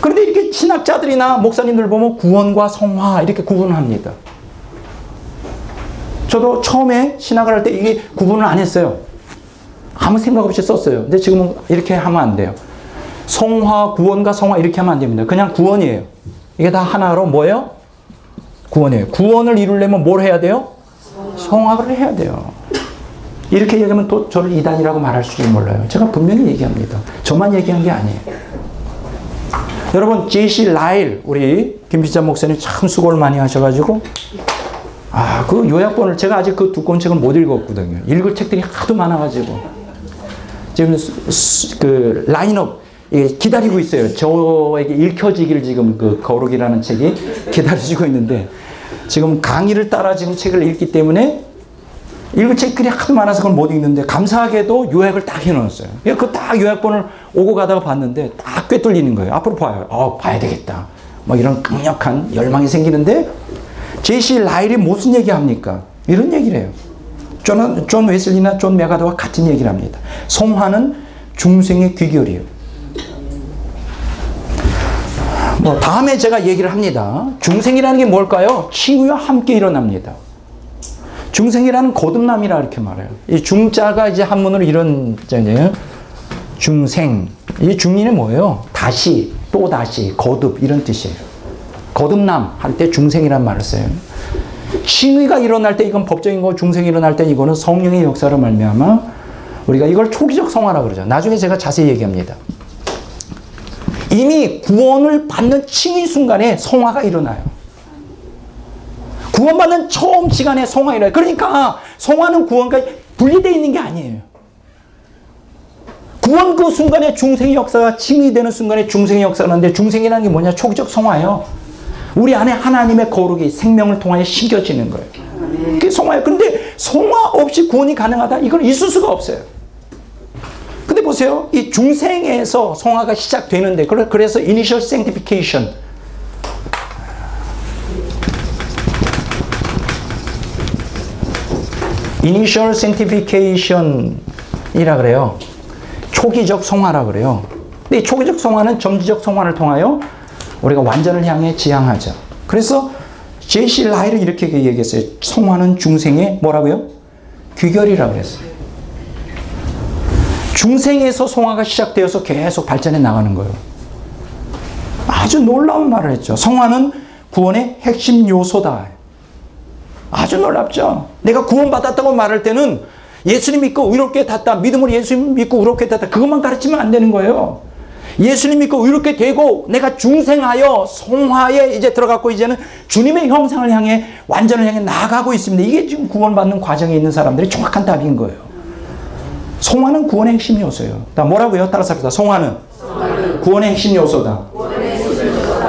그런데 이렇게 신학자들이나 목사님들 보면 구원과 성화 이렇게 구분합니다. 저도 처음에 신학을 할 때 이게 구분을 안 했어요. 아무 생각 없이 썼어요. 근데 지금은 이렇게 하면 안 돼요. 성화, 구원과 성화 이렇게 하면 안 됩니다. 그냥 구원이에요. 이게 다 하나로 뭐예요? 구원이에요. 구원을 이루려면 뭘 해야 돼요? 성화를 해야 돼요. 이렇게 얘기하면 또 저를 이단이라고 말할 수도 몰라요. 제가 분명히 얘기합니다. 저만 얘기한 게 아니에요. 여러분, J.C. 라일, 우리 김필자 목사님 참 수고를 많이 하셔가지고 그 요약본을 제가 아직 그 두꺼운 책을 못 읽었거든요. 읽을 책들이 하도 많아가지고 지금 그 라인업 기다리고 있어요. 저에게 읽혀지기를 지금 그 거룩이라는 책이 기다려지고 있는데 지금 강의를 따라 지금 책을 읽기 때문에 읽을 책들이 하도 많아서 그걸 못 읽는데 감사하게도 요약을 딱 해놓았어요. 그 딱 요약본을 오고 가다가 봤는데 딱 꿰뚫리는 거예요. 앞으로 봐요. 봐야 되겠다. 뭐 이런 강력한 열망이 생기는데 J.C. 라일이 무슨 얘기합니까? 이런 얘기를 해요. 존 웨슬리나 존 메가더와 같은 얘기를 합니다. 성화는 중생의 귀결이에요. 다음에 제가 얘기를 합니다. 중생이라는 게 뭘까요? 칭의와 함께 일어납니다. 중생이라는 거듭남이라 이렇게 말해요. 이 중자가 이제 한문으로 이런 자예요. 중생. 이 중인이 뭐예요? 다시, 또 다시, 거듭 이런 뜻이에요. 거듭남 할 때 중생이란 말을 써요. 칭의가 일어날 때 이건 법적인 거, 중생이 일어날 때 이거는 성령의 역사로 말미암아 우리가 이걸 초기적 성화라 그러죠. 나중에 제가 자세히 얘기합니다. 이미 구원을 받는 칭의 순간에 성화가 일어나요. 구원받는 처음 시간에 성화가 일어나요. 그러니까 성화는 구원과 분리되어 있는 게 아니에요. 구원 그 순간에 중생의 역사가 칭의되는 순간에 중생의 역사가 나는데 중생이라는 게 뭐냐? 초기적 성화예요. 우리 안에 하나님의 거룩이 생명을 통하여 심겨지는 거예요. 그게 성화예요. 그런데 성화 없이 구원이 가능하다? 이건 있을 수가 없어요. 근데 보세요. 이 중생에서 성화가 시작되는데 그래서 initial sanctification initial sanctification이라 그래요. 초기적 성화라 그래요. 근데 이 초기적 성화는 점지적 성화를 통하여 우리가 완전을 향해 지향하죠. 그래서 J.C. 라일은 이렇게 얘기했어요. 성화는 중생의 뭐라고요? 귀결이라고 그랬어요. 중생에서 성화가 시작되어서 계속 발전해 나가는 거예요. 아주 놀라운 말을 했죠. 성화는 구원의 핵심 요소다. 아주 놀랍죠. 내가 구원받았다고 말할 때는 예수님 믿고 의롭게 탔다. 믿음으로 예수님 믿고 의롭게 탔다. 그것만 가르치면 안 되는 거예요. 예수님 믿고 의롭게 되고 내가 중생하여 성화에 이제 들어갔고 이제는 주님의 형상을 향해 완전을 향해 나아가고 있습니다. 이게 지금 구원받는 과정에 있는 사람들이 정확한 답인 거예요. 성화는 구원의 핵심 요소예요. 뭐라고요? 따라서 합시다. 성화는 구원의 핵심 요소다.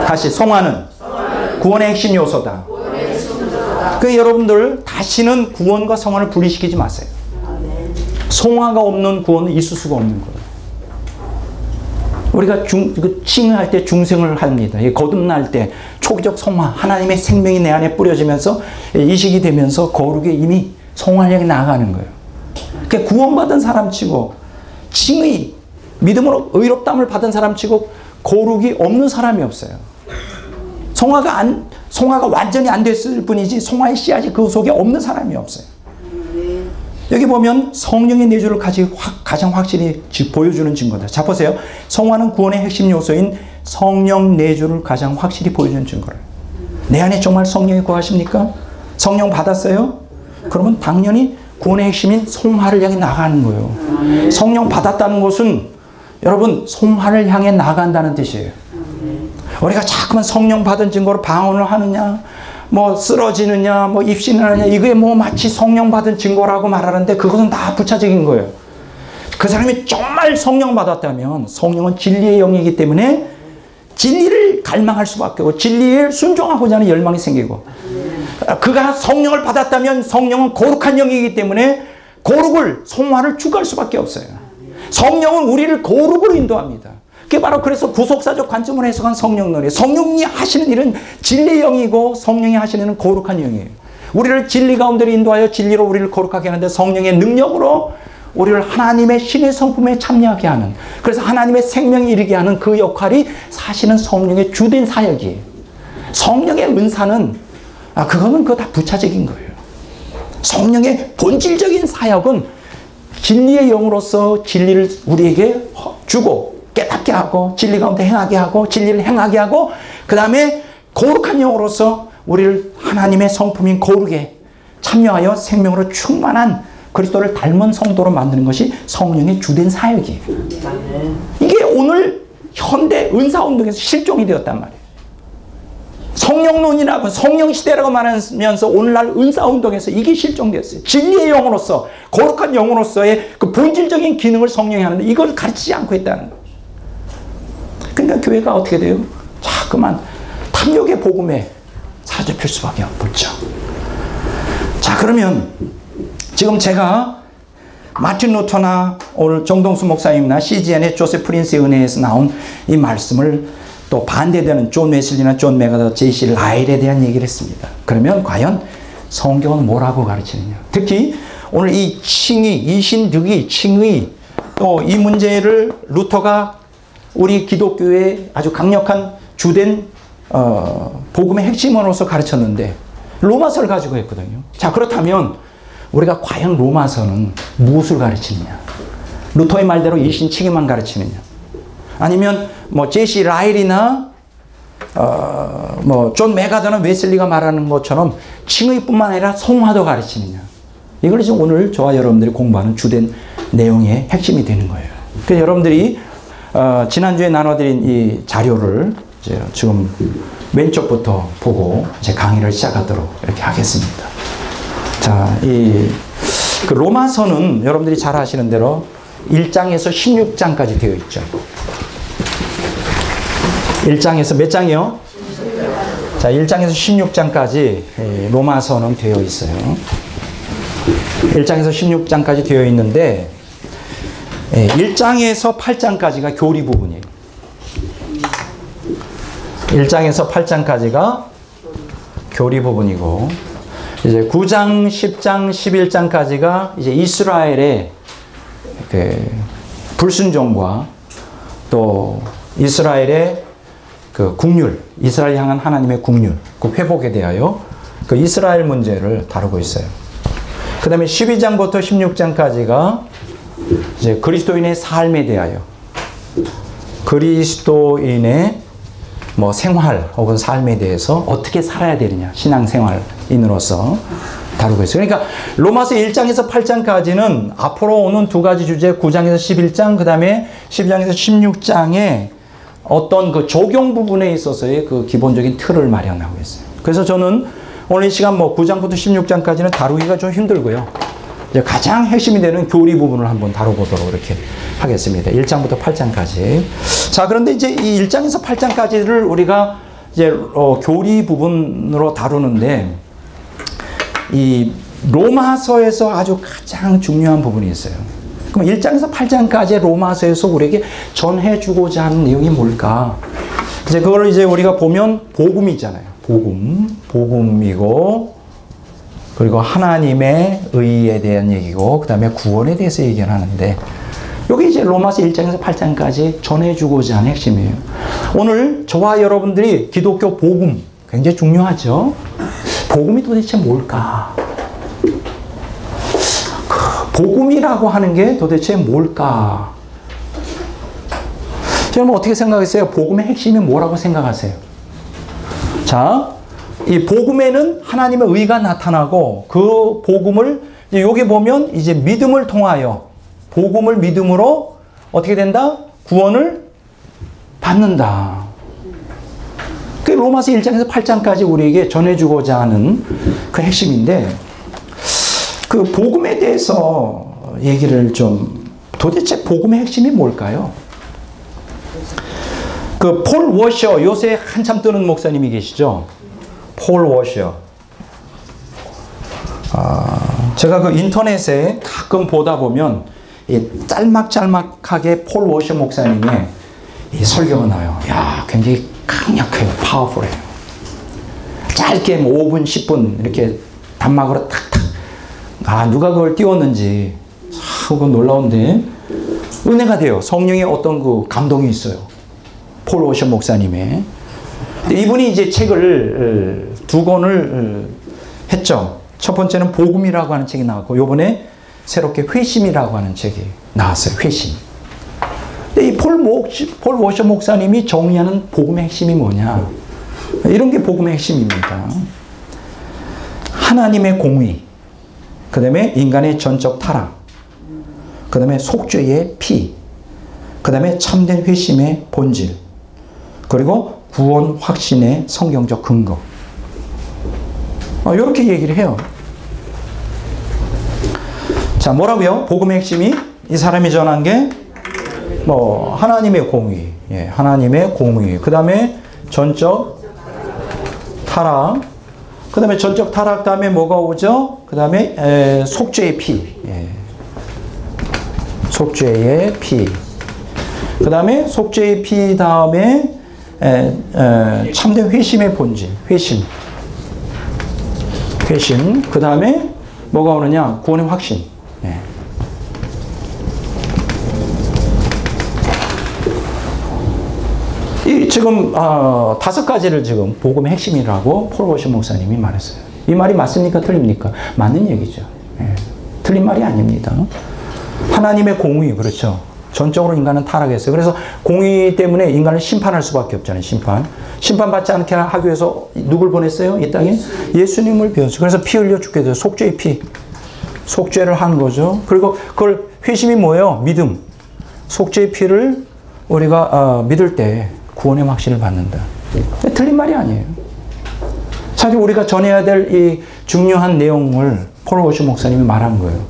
다시 성화는 구원의 핵심 요소다. 그 여러분들 다시는 구원과 성화를 분리시키지 마세요. 성화가 없는 구원은 있을 수가 없는 거예요. 우리가 칭의할 때 중생을 합니다. 거듭날 때 초기적 성화, 하나님의 생명이 내 안에 뿌려지면서 이식이 되면서 거룩에 이미 성화를 향해 나아가는 거예요. 그러니까 구원받은 사람치고 칭의, 믿음으로 의롭다함을 받은 사람치고 거룩이 없는 사람이 없어요. 성화가 완전히 안 됐을 뿐이지 성화의 씨앗이 그 속에 없는 사람이 없어요. 여기 보면 성령의 내주를 가장 확실히 보여주는 증거다. 자, 보세요. 성화는 구원의 핵심 요소인 성령 내주를 가장 확실히 보여주는 증거를. 내 안에 정말 성령이 거하십니까? 성령 받았어요? 그러면 당연히 구원의 핵심인 성화를 향해 나가는 거예요. 성령 받았다는 것은 여러분 성화를 향해 나간다는 뜻이에요. 우리가 자꾸만 성령 받은 증거로 방언을 하느냐, 뭐 쓰러지느냐, 뭐 입신을 하느냐, 이게 뭐 마치 성령 받은 증거라고 말하는데 그것은 다 부차적인 거예요. 그 사람이 정말 성령 받았다면 성령은 진리의 영이기 때문에 진리를 갈망할 수밖에 없고 진리를 순종하고자 하는 열망이 생기고, 그가 성령을 받았다면 성령은 거룩한 영이기 때문에 거룩을, 성화를 추구할 수밖에 없어요. 성령은 우리를 거룩으로 인도합니다. 그게 바로 그래서 구속사적 관점으로 해석한 성령론이에요. 성령이 하시는 일은 진리의 영이고 성령이 하시는 일은 거룩한 영이에요. 우리를 진리 가운데로 인도하여 진리로 우리를 거룩하게 하는데 성령의 능력으로 우리를 하나님의 신의 성품에 참여하게 하는, 그래서 하나님의 생명에 이르게 하는 그 역할이 사실은 성령의 주된 사역이에요. 성령의 은사는 그거는 그거 다 부차적인 거예요. 성령의 본질적인 사역은 진리의 영으로서 진리를 우리에게 주고 깨닫게 하고 진리 가운데 행하게 하고 진리를 행하게 하고, 그 다음에 거룩한 영으로서 우리를 하나님의 성품인 거룩에 참여하여 생명으로 충만한 그리스도를 닮은 성도로 만드는 것이 성령의 주된 사역이에요. 이게 오늘 현대 은사운동에서 실종이 되었단 말이에요. 성령론이라고 성령시대라고 말하면서 오늘날 은사운동에서 이게 실종되었어요. 진리의 영으로서 거룩한 영으로서의 그 본질적인 기능을 성령이 하는데 이걸 가르치지 않고 있다는 거예요. 그러니까 교회가 어떻게 돼요? 자꾸만 탐욕의 복음에 사로잡힐 수밖에 없죠. 자, 그러면 지금 제가 마틴 루터나 오늘 정동수 목사님이나 CGN의 조세 프린스의 은혜에서 나온 이 말씀을 또 반대되는 존 웨슬리나 존 메가더, 제이시 라일에 대한 얘기를 했습니다. 그러면 과연 성경은 뭐라고 가르치느냐? 특히 오늘 이 칭의, 이신득의, 칭의, 또 이 문제를 루터가 우리 기독교의 아주 강력한 주된 복음의 핵심으로서 가르쳤는데 로마서를 가지고 했거든요. 자, 그렇다면 우리가 과연 로마서는 무엇을 가르치느냐? 루터의 말대로 이신칭의만 가르치느냐? 아니면 뭐 제시 라일이나 뭐 존 메가더나 웨슬리가 말하는 것처럼 칭의뿐만 아니라 성화도 가르치느냐? 이걸 지금 오늘 저와 여러분들이 공부하는 주된 내용의 핵심이 되는 거예요. 그래서 여러분들이 지난주에 나눠드린 이 자료를 이제 지금 왼쪽부터 보고 이제 강의를 시작하도록 이렇게 하겠습니다. 자, 그 로마서는 여러분들이 잘 아시는 대로 1장에서 16장까지 되어 있죠. 1장에서 몇 장이요? 자, 1장에서 16장까지 로마서는 되어 있어요. 1장에서 16장까지 되어 있는데 1장에서 8장까지가 교리 부분이에요. 1장에서 8장까지가 교리 부분이고, 이제 9장, 10장, 11장까지가 이제 이스라엘의 그 불순종과 또 이스라엘의 그 국률, 이스라엘 향한 하나님의 국률, 그 회복에 대하여 그 이스라엘 문제를 다루고 있어요. 그 다음에 12장부터 16장까지가 이제 그리스도인의 삶에 대하여, 그리스도인의 뭐 생활 혹은 삶에 대해서 어떻게 살아야 되느냐, 신앙생활인으로서 다루고 있어요. 그러니까 로마서 1장에서 8장까지는 앞으로 오는 두 가지 주제, 9장에서 11장, 그 다음에 12장에서 16장에 어떤 그 적용 부분에 있어서의 그 기본적인 틀을 마련하고 있어요. 그래서 저는 오늘 이 시간 뭐 9장부터 16장까지는 다루기가 좀 힘들고요. 이제 가장 핵심이 되는 교리 부분을 한번 다뤄보도록 이렇게 하겠습니다. 1장부터 8장까지. 자, 그런데 이제 이 1장에서 8장까지를 우리가 이제 교리 부분으로 다루는데, 이 로마서에서 아주 가장 중요한 부분이 있어요. 그럼 1장에서 8장까지 로마서에서 우리에게 전해주고자 하는 내용이 뭘까? 이제 그걸 이제 우리가 보면 복음이잖아요. 복음이고, 그리고 하나님의 의에 대한 얘기고, 그 다음에 구원에 대해서 얘기를 하는데, 여기 이제 로마서 1장에서 8장까지 전해주고자 하는 핵심이에요. 오늘 저와 여러분들이 기독교 복음, 굉장히 중요하죠? 복음이 도대체 뭘까? 복음이라고 하는 게 도대체 뭘까? 여러분 어떻게 생각하세요? 복음의 핵심이 뭐라고 생각하세요? 자, 이 복음에는 하나님의 의가 나타나고 그 복음을 여기 보면 이제 믿음을 통하여 복음을 믿음으로 어떻게 된다? 구원을 받는다. 그 로마서 1장에서 8장까지 우리에게 전해주고자 하는 그 핵심인데, 그 복음에 대해서 얘기를 좀, 도대체 복음의 핵심이 뭘까요? 그 폴 워셔, 요새 한참 뜨는 목사님이 계시죠? 폴 워셔. 제가 그 인터넷에 가끔 보다 보면 짤막짤막하게 폴 워셔 목사님의 이 설교가 나와요. 야, 굉장히 강력해요. 파워풀해요. 짧게 뭐 5분, 10분 이렇게 단막으로 탁탁. 누가 그걸 띄웠는지 그거 놀라운데 은혜가 돼요. 성령의 어떤 그 감동이 있어요. 폴 워셔 목사님의. 이분이 이제 책을 두 권을 했죠. 첫 번째는 복음이라고 하는 책이 나왔고, 요번에 새롭게 회심이라고 하는 책이 나왔어요. 회심. 근데 이 폴 워셔 목사님이 정의하는 복음의 핵심이 뭐냐? 이런 게 복음의 핵심입니다. 하나님의 공의, 그 다음에 인간의 전적 타락, 그 다음에 속죄의 피, 그 다음에 참된 회심의 본질, 그리고 구원 확신의 성경적 근거. 이렇게 얘기를 해요. 자, 뭐라고요? 복음의 핵심이 이 사람이 전한 게 뭐 하나님의 공의, 하나님의 공의, 그 다음에 전적 타락, 그 다음에 전적 타락 다음에 뭐가 오죠? 그 다음에 속죄의 피, 속죄의 피, 그 다음에 속죄의 피 다음에 참된 회심의 본질, 회심, 그 다음에 뭐가 오느냐? 구원의 확신. 지금 5가지를 지금 복음의 핵심이라고 폴 워셔 목사님이 말했어요. 이 말이 맞습니까? 틀립니까? 맞는 얘기죠. 틀린 말이 아닙니다. 하나님의 공의, 그렇죠. 전적으로 인간은 타락했어요. 그래서 공의 때문에 인간을 심판할 수밖에 없잖아요. 심판받지 않게 하기 위해서 누굴 보냈어요? 이 땅에? 예수님을 보냈어요. 그래서 피 흘려 죽게 돼요. 속죄의 피. 속죄를 한 거죠. 그리고 그걸 회심이 뭐예요? 믿음. 속죄의 피를 우리가 믿을 때 구원의 확신을 받는다. 틀린 말이 아니에요. 사실 우리가 전해야 될 이 중요한 내용을 폴 워셔 목사님이 말한 거예요.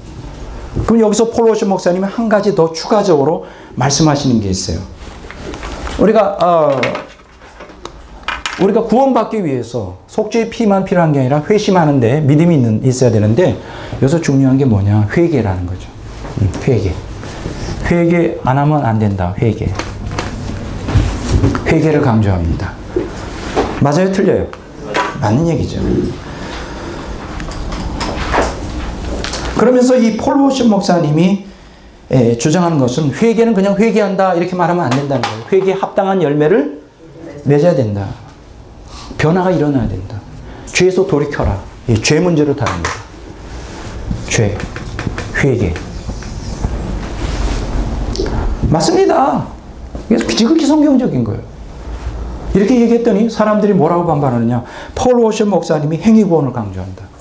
그럼 여기서 폴 워셔 목사님이 한 가지 더 추가적으로 말씀하시는 게 있어요. 우리가 구원받기 위해서 속죄의 피만 필요한 게 아니라 회심하는데 믿음이 있어야 되는데, 여기서 중요한 게 뭐냐? 회개라는 거죠. 회개 안 하면 안 된다. 회개를 강조합니다. 맞아요? 틀려요? 맞는 얘기죠. 그러면서 이 폴 워셔 목사님이 주장하는 것은 회개는 그냥 회개한다 이렇게 말하면 안 된다는 거예요. 회개에 합당한 열매를 맺어야 된다. 변화가 일어나야 된다. 죄에서 돌이켜라. 죄 문제로 다룹니다. 죄, 회개. 맞습니다. 지극히 성경적인 거예요. 이렇게 얘기했더니 사람들이 뭐라고 반발하느냐? 폴 워셔 목사님이 행위구원을 강조한다.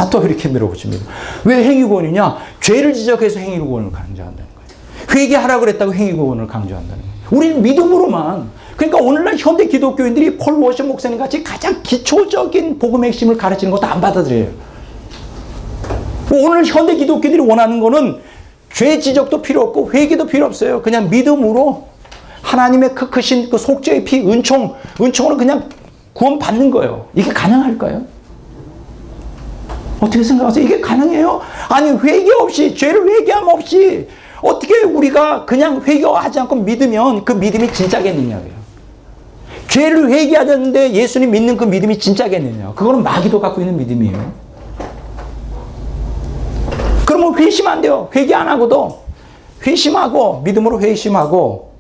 또 이렇게 밀어붙입니다. 왜 행위구원이냐? 죄를 지적해서 행위구원을 강조한다는 거예요. 회개하라고 그랬다고 행위구원을 강조한다는 거예요. 우리는 믿음으로만. 그러니까 오늘날 현대 기독교인들이 폴 워셔 목사님 같이 가장 기초적인 복음의 핵심을 가르치는 것도 안 받아들여요. 오늘 현대 기독교인들이 원하는 거는 죄 지적도 필요 없고 회개도 필요 없어요. 그냥 믿음으로 하나님의 크신 그 속죄의 피, 은총으로 그냥 구원 받는 거예요. 이게 가능할까요? 어떻게 생각하세요? 이게 가능해요? 아니, 회개 없이, 죄를 회개함 없이 어떻게 우리가 그냥 회개하지 않고 믿으면 그 믿음이 진짜겠느냐고요. 죄를 회개하는데 예수님 믿는 그 믿음이 진짜겠느냐. 그거는 마귀도 갖고 있는 믿음이에요. 그러면 회심 안 돼요. 회개 안 하고도 회심하고 믿음으로 회심하고,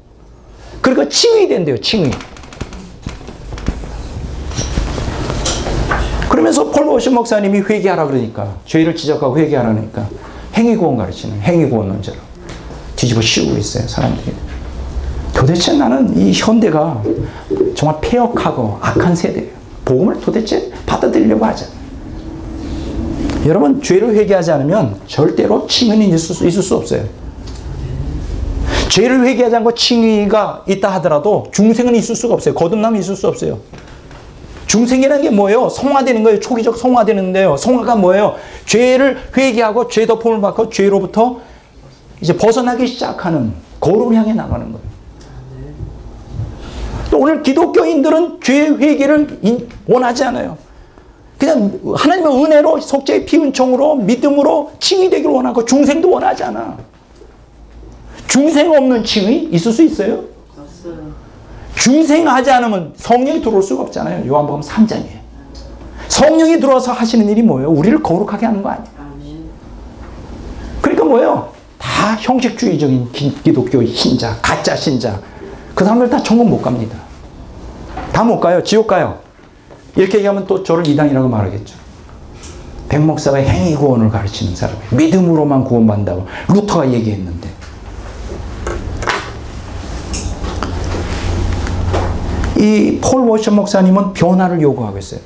그리고 칭의 된대요. 칭의. 그러면서 폴 워셔 목사님이 회개하라 그러니까, 죄를 지적하고 회개하라니까 행위구원 가르치는 행위구원론자로 뒤집어 씌우고 있어요. 사람들이. 도대체 나는 이 현대가 정말 폐역하고 악한 세대예요. 복음을 도대체 받아들이려고 하잖아요. 여러분, 죄를 회개하지 않으면 절대로 칭의는 있을 수 없어요. 죄를 회개하지 않고 칭의가 있다 하더라도 중생은 있을 수가 없어요. 거듭남이 있을 수 없어요. 중생이라는 게 뭐예요? 성화되는 거예요. 초기적 성화되는데요. 성화가 뭐예요? 죄를 회개하고 죄 덮음을 받고 죄로부터 이제 벗어나기 시작하는 거룩을 향해 나가는 거예요. 또 오늘 기독교인들은 죄 회개를 원하지 않아요. 그냥 하나님의 은혜로 속죄의 피 은총으로 믿음으로 칭의되기를 원하고 중생도 원하지 않아. 중생 없는 칭의 있을 수 있어요? 없어요. 중생하지 않으면 성령이 들어올 수가 없잖아요. 요한복음 3장이에요. 성령이 들어와서 하시는 일이 뭐예요? 우리를 거룩하게 하는 거 아니에요. 그러니까 뭐예요? 다 형식주의적인 기독교 신자, 가짜 신자. 그 사람들 다 천국 못 갑니다. 다 못 가요. 지옥 가요. 이렇게 얘기하면 또 저를 이단이라고 말하겠죠. 백 목사가 행위 구원을 가르치는 사람이에요. 믿음으로만 구원받는다고 루터가 얘기했는데. 이 폴 워셔 목사님은 변화를 요구하고 있어요.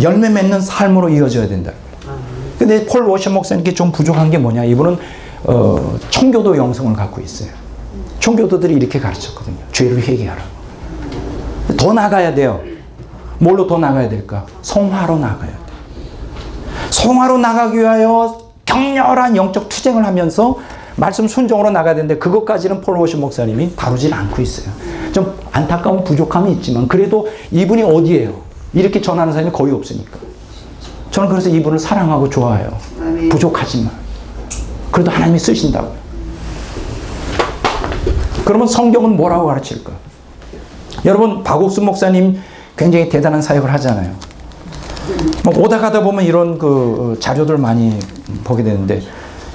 열매 맺는 삶으로 이어져야 된다. 근데 폴 워셔 목사님께 좀 부족한 게 뭐냐? 이분은 청교도 영성을 갖고 있어요. 청교도들이 이렇게 가르쳤거든요. 죄를 회개하라. 더 나가야 돼요. 뭘로 더 나가야 될까? 성화로 나가야 돼요. 성화로 나가기 위하여 격렬한 영적 투쟁을 하면서 말씀 순종으로 나가야 되는데 그것까지는 폴 워셔 목사님이 다루질 않고 있어요. 좀 안타까운 부족함이 있지만 그래도 이분이 어디예요? 이렇게 전하는 사람이 거의 없으니까. 저는 그래서 이분을 사랑하고 좋아해요. 부족하지만 그래도 하나님이 쓰신다고요. 그러면 성경은 뭐라고 가르칠까? 여러분, 박옥순 목사님 굉장히 대단한 사역을 하잖아요. 오다 가다 보면 이런 그 자료들 많이 보게 되는데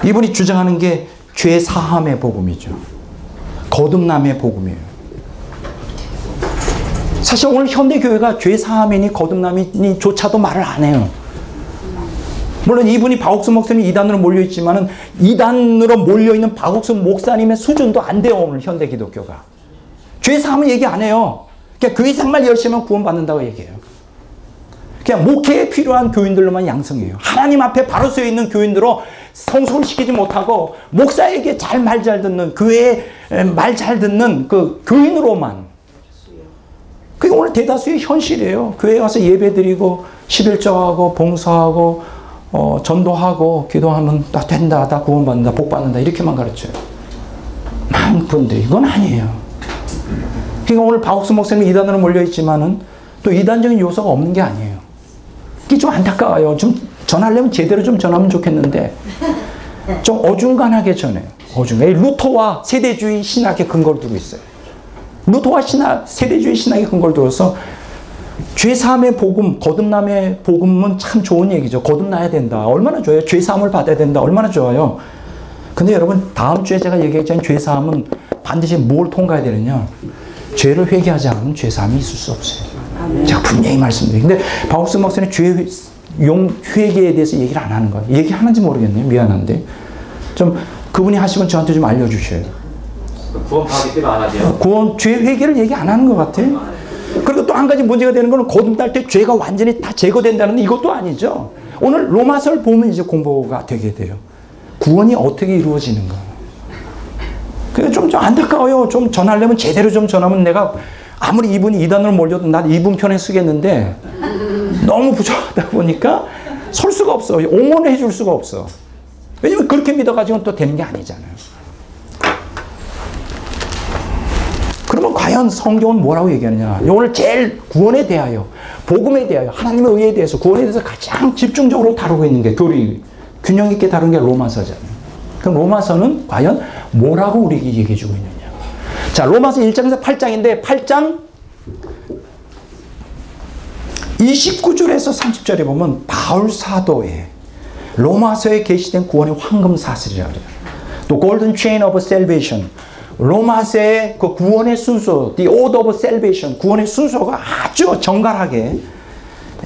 이분이 주장하는 게 죄 사함의 복음이죠. 거듭남의 복음이에요. 사실 오늘 현대교회가 죄 사함이니 거듭남이니 조차도 말을 안 해요. 물론 이분이 박옥순 목사님이 이단으로 몰려있지만은 이단으로 몰려있는 박옥순 목사님의 수준도 안 돼요. 오늘 현대 기독교가. 죄 사함을 얘기 안 해요. 그냥 교회생활 열심히 하면 구원받는다고 얘기해요. 그냥 목회에 필요한 교인들로만 양성해요. 하나님 앞에 바로 서 있는 교인들로 성숙을 시키지 못하고 목사에게 말 잘 듣는 교회에 말 잘 듣는 그 교인으로만. 그게 오늘 대다수의 현실이에요. 교회에 가서 예배드리고 11조하고 봉사하고 전도하고 기도하면 다 된다, 다 구원받는다, 복받는다 이렇게만 가르쳐요. 많은 분들이 이건 아니에요. 그러니까 오늘 박옥순 목사님이 이단으로 몰려있지만은 또 이단적인 요소가 없는 게 아니에요. 이게 좀 안타까워요. 좀 전하려면 제대로 좀 전하면 좋겠는데 좀 어중간하게 전해요. 어중간하게. 루터와 세대주의 신학의 근거를 두고 있어요. 루터와 세대주의 신학의 근거를 두어서 죄사함의 복음, 거듭남의 복음은 참 좋은 얘기죠. 거듭나야 된다. 얼마나 좋아요. 죄사함을 받아야 된다. 얼마나 좋아요. 근데 여러분, 다음 주에 제가 얘기했잖아요. 죄사함은 반드시 뭘 통과해야 되느냐. 죄를 회개하지 않으면 죄사함이 있을 수 없어요. 제가 분명히 말씀드려요. 근데 박옥순 목사님 회개에 대해서 얘기를 안 하는 거예요. 얘기하는지 모르겠네요. 미안한데. 좀 그분이 하시면 저한테 좀 알려주셔요. 구원 받기 때문에 안 하죠. 죄 회개를 얘기 안 하는 것 같아요. 그리고 또 한 가지 문제가 되는 거는 거듭날 때 죄가 완전히 다 제거된다는 이것도 아니죠. 오늘 로마서를 보면 이제 공부가 되게 돼요. 구원이 어떻게 이루어지는가. 그게 좀 안타까워요. 좀 전하려면 제대로 좀 전하면 내가 아무리 이분이 이단으로 몰려도 난 이분 편에 쓰겠는데 너무 부족하다 보니까 설 수가 없어. 옹호해 줄 수가 없어. 왜냐면 그렇게 믿어가지고는 또 되는 게 아니잖아요. 그러면 과연 성경은 뭐라고 얘기하느냐. 오늘 제일 구원에 대하여, 복음에 대하여, 하나님의 의에 대해서, 구원에 대해서 가장 집중적으로 다루고 있는 게 균형 있게 다루는 게 로마서잖아요. 그럼 로마서는 과연 뭐라고 우리에게 얘기해 주고 있느냐. 자, 로마서 1장에서 8장인데 8장 29절에서 30절에 보면 바울 사도의 로마서에 게시된 구원의 황금 사슬이라고 해요. 또 Golden Chain of Salvation. 로마서의 그 구원의 순서, The Order of Salvation, 구원의 순서가 아주 정갈하게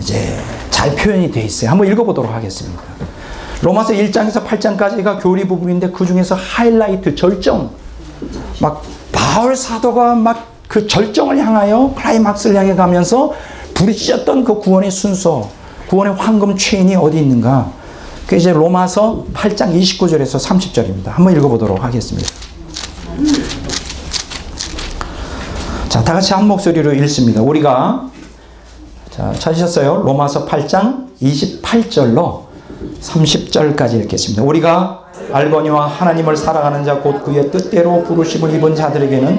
이제 잘 표현이 되어 있어요. 한번 읽어보도록 하겠습니다. 로마서 1장에서 8장까지가 교리 부분인데 그 중에서 하이라이트, 절정, 막 바울 사도가 막 그 절정을 향하여 클라이막스를 향해 가면서 부르짖었던 그 구원의 순서, 구원의 황금 체인이 어디 있는가? 그 이제 로마서 8장 29절에서 30절입니다. 한번 읽어보도록 하겠습니다. 자, 다 같이 한 목소리로 읽습니다. 우리가, 자, 찾으셨어요? 로마서 8장 28절로 30절까지 읽겠습니다. 우리가 알거니와 하나님을 사랑하는 자 곧 그의 뜻대로 부르심을 입은 자들에게는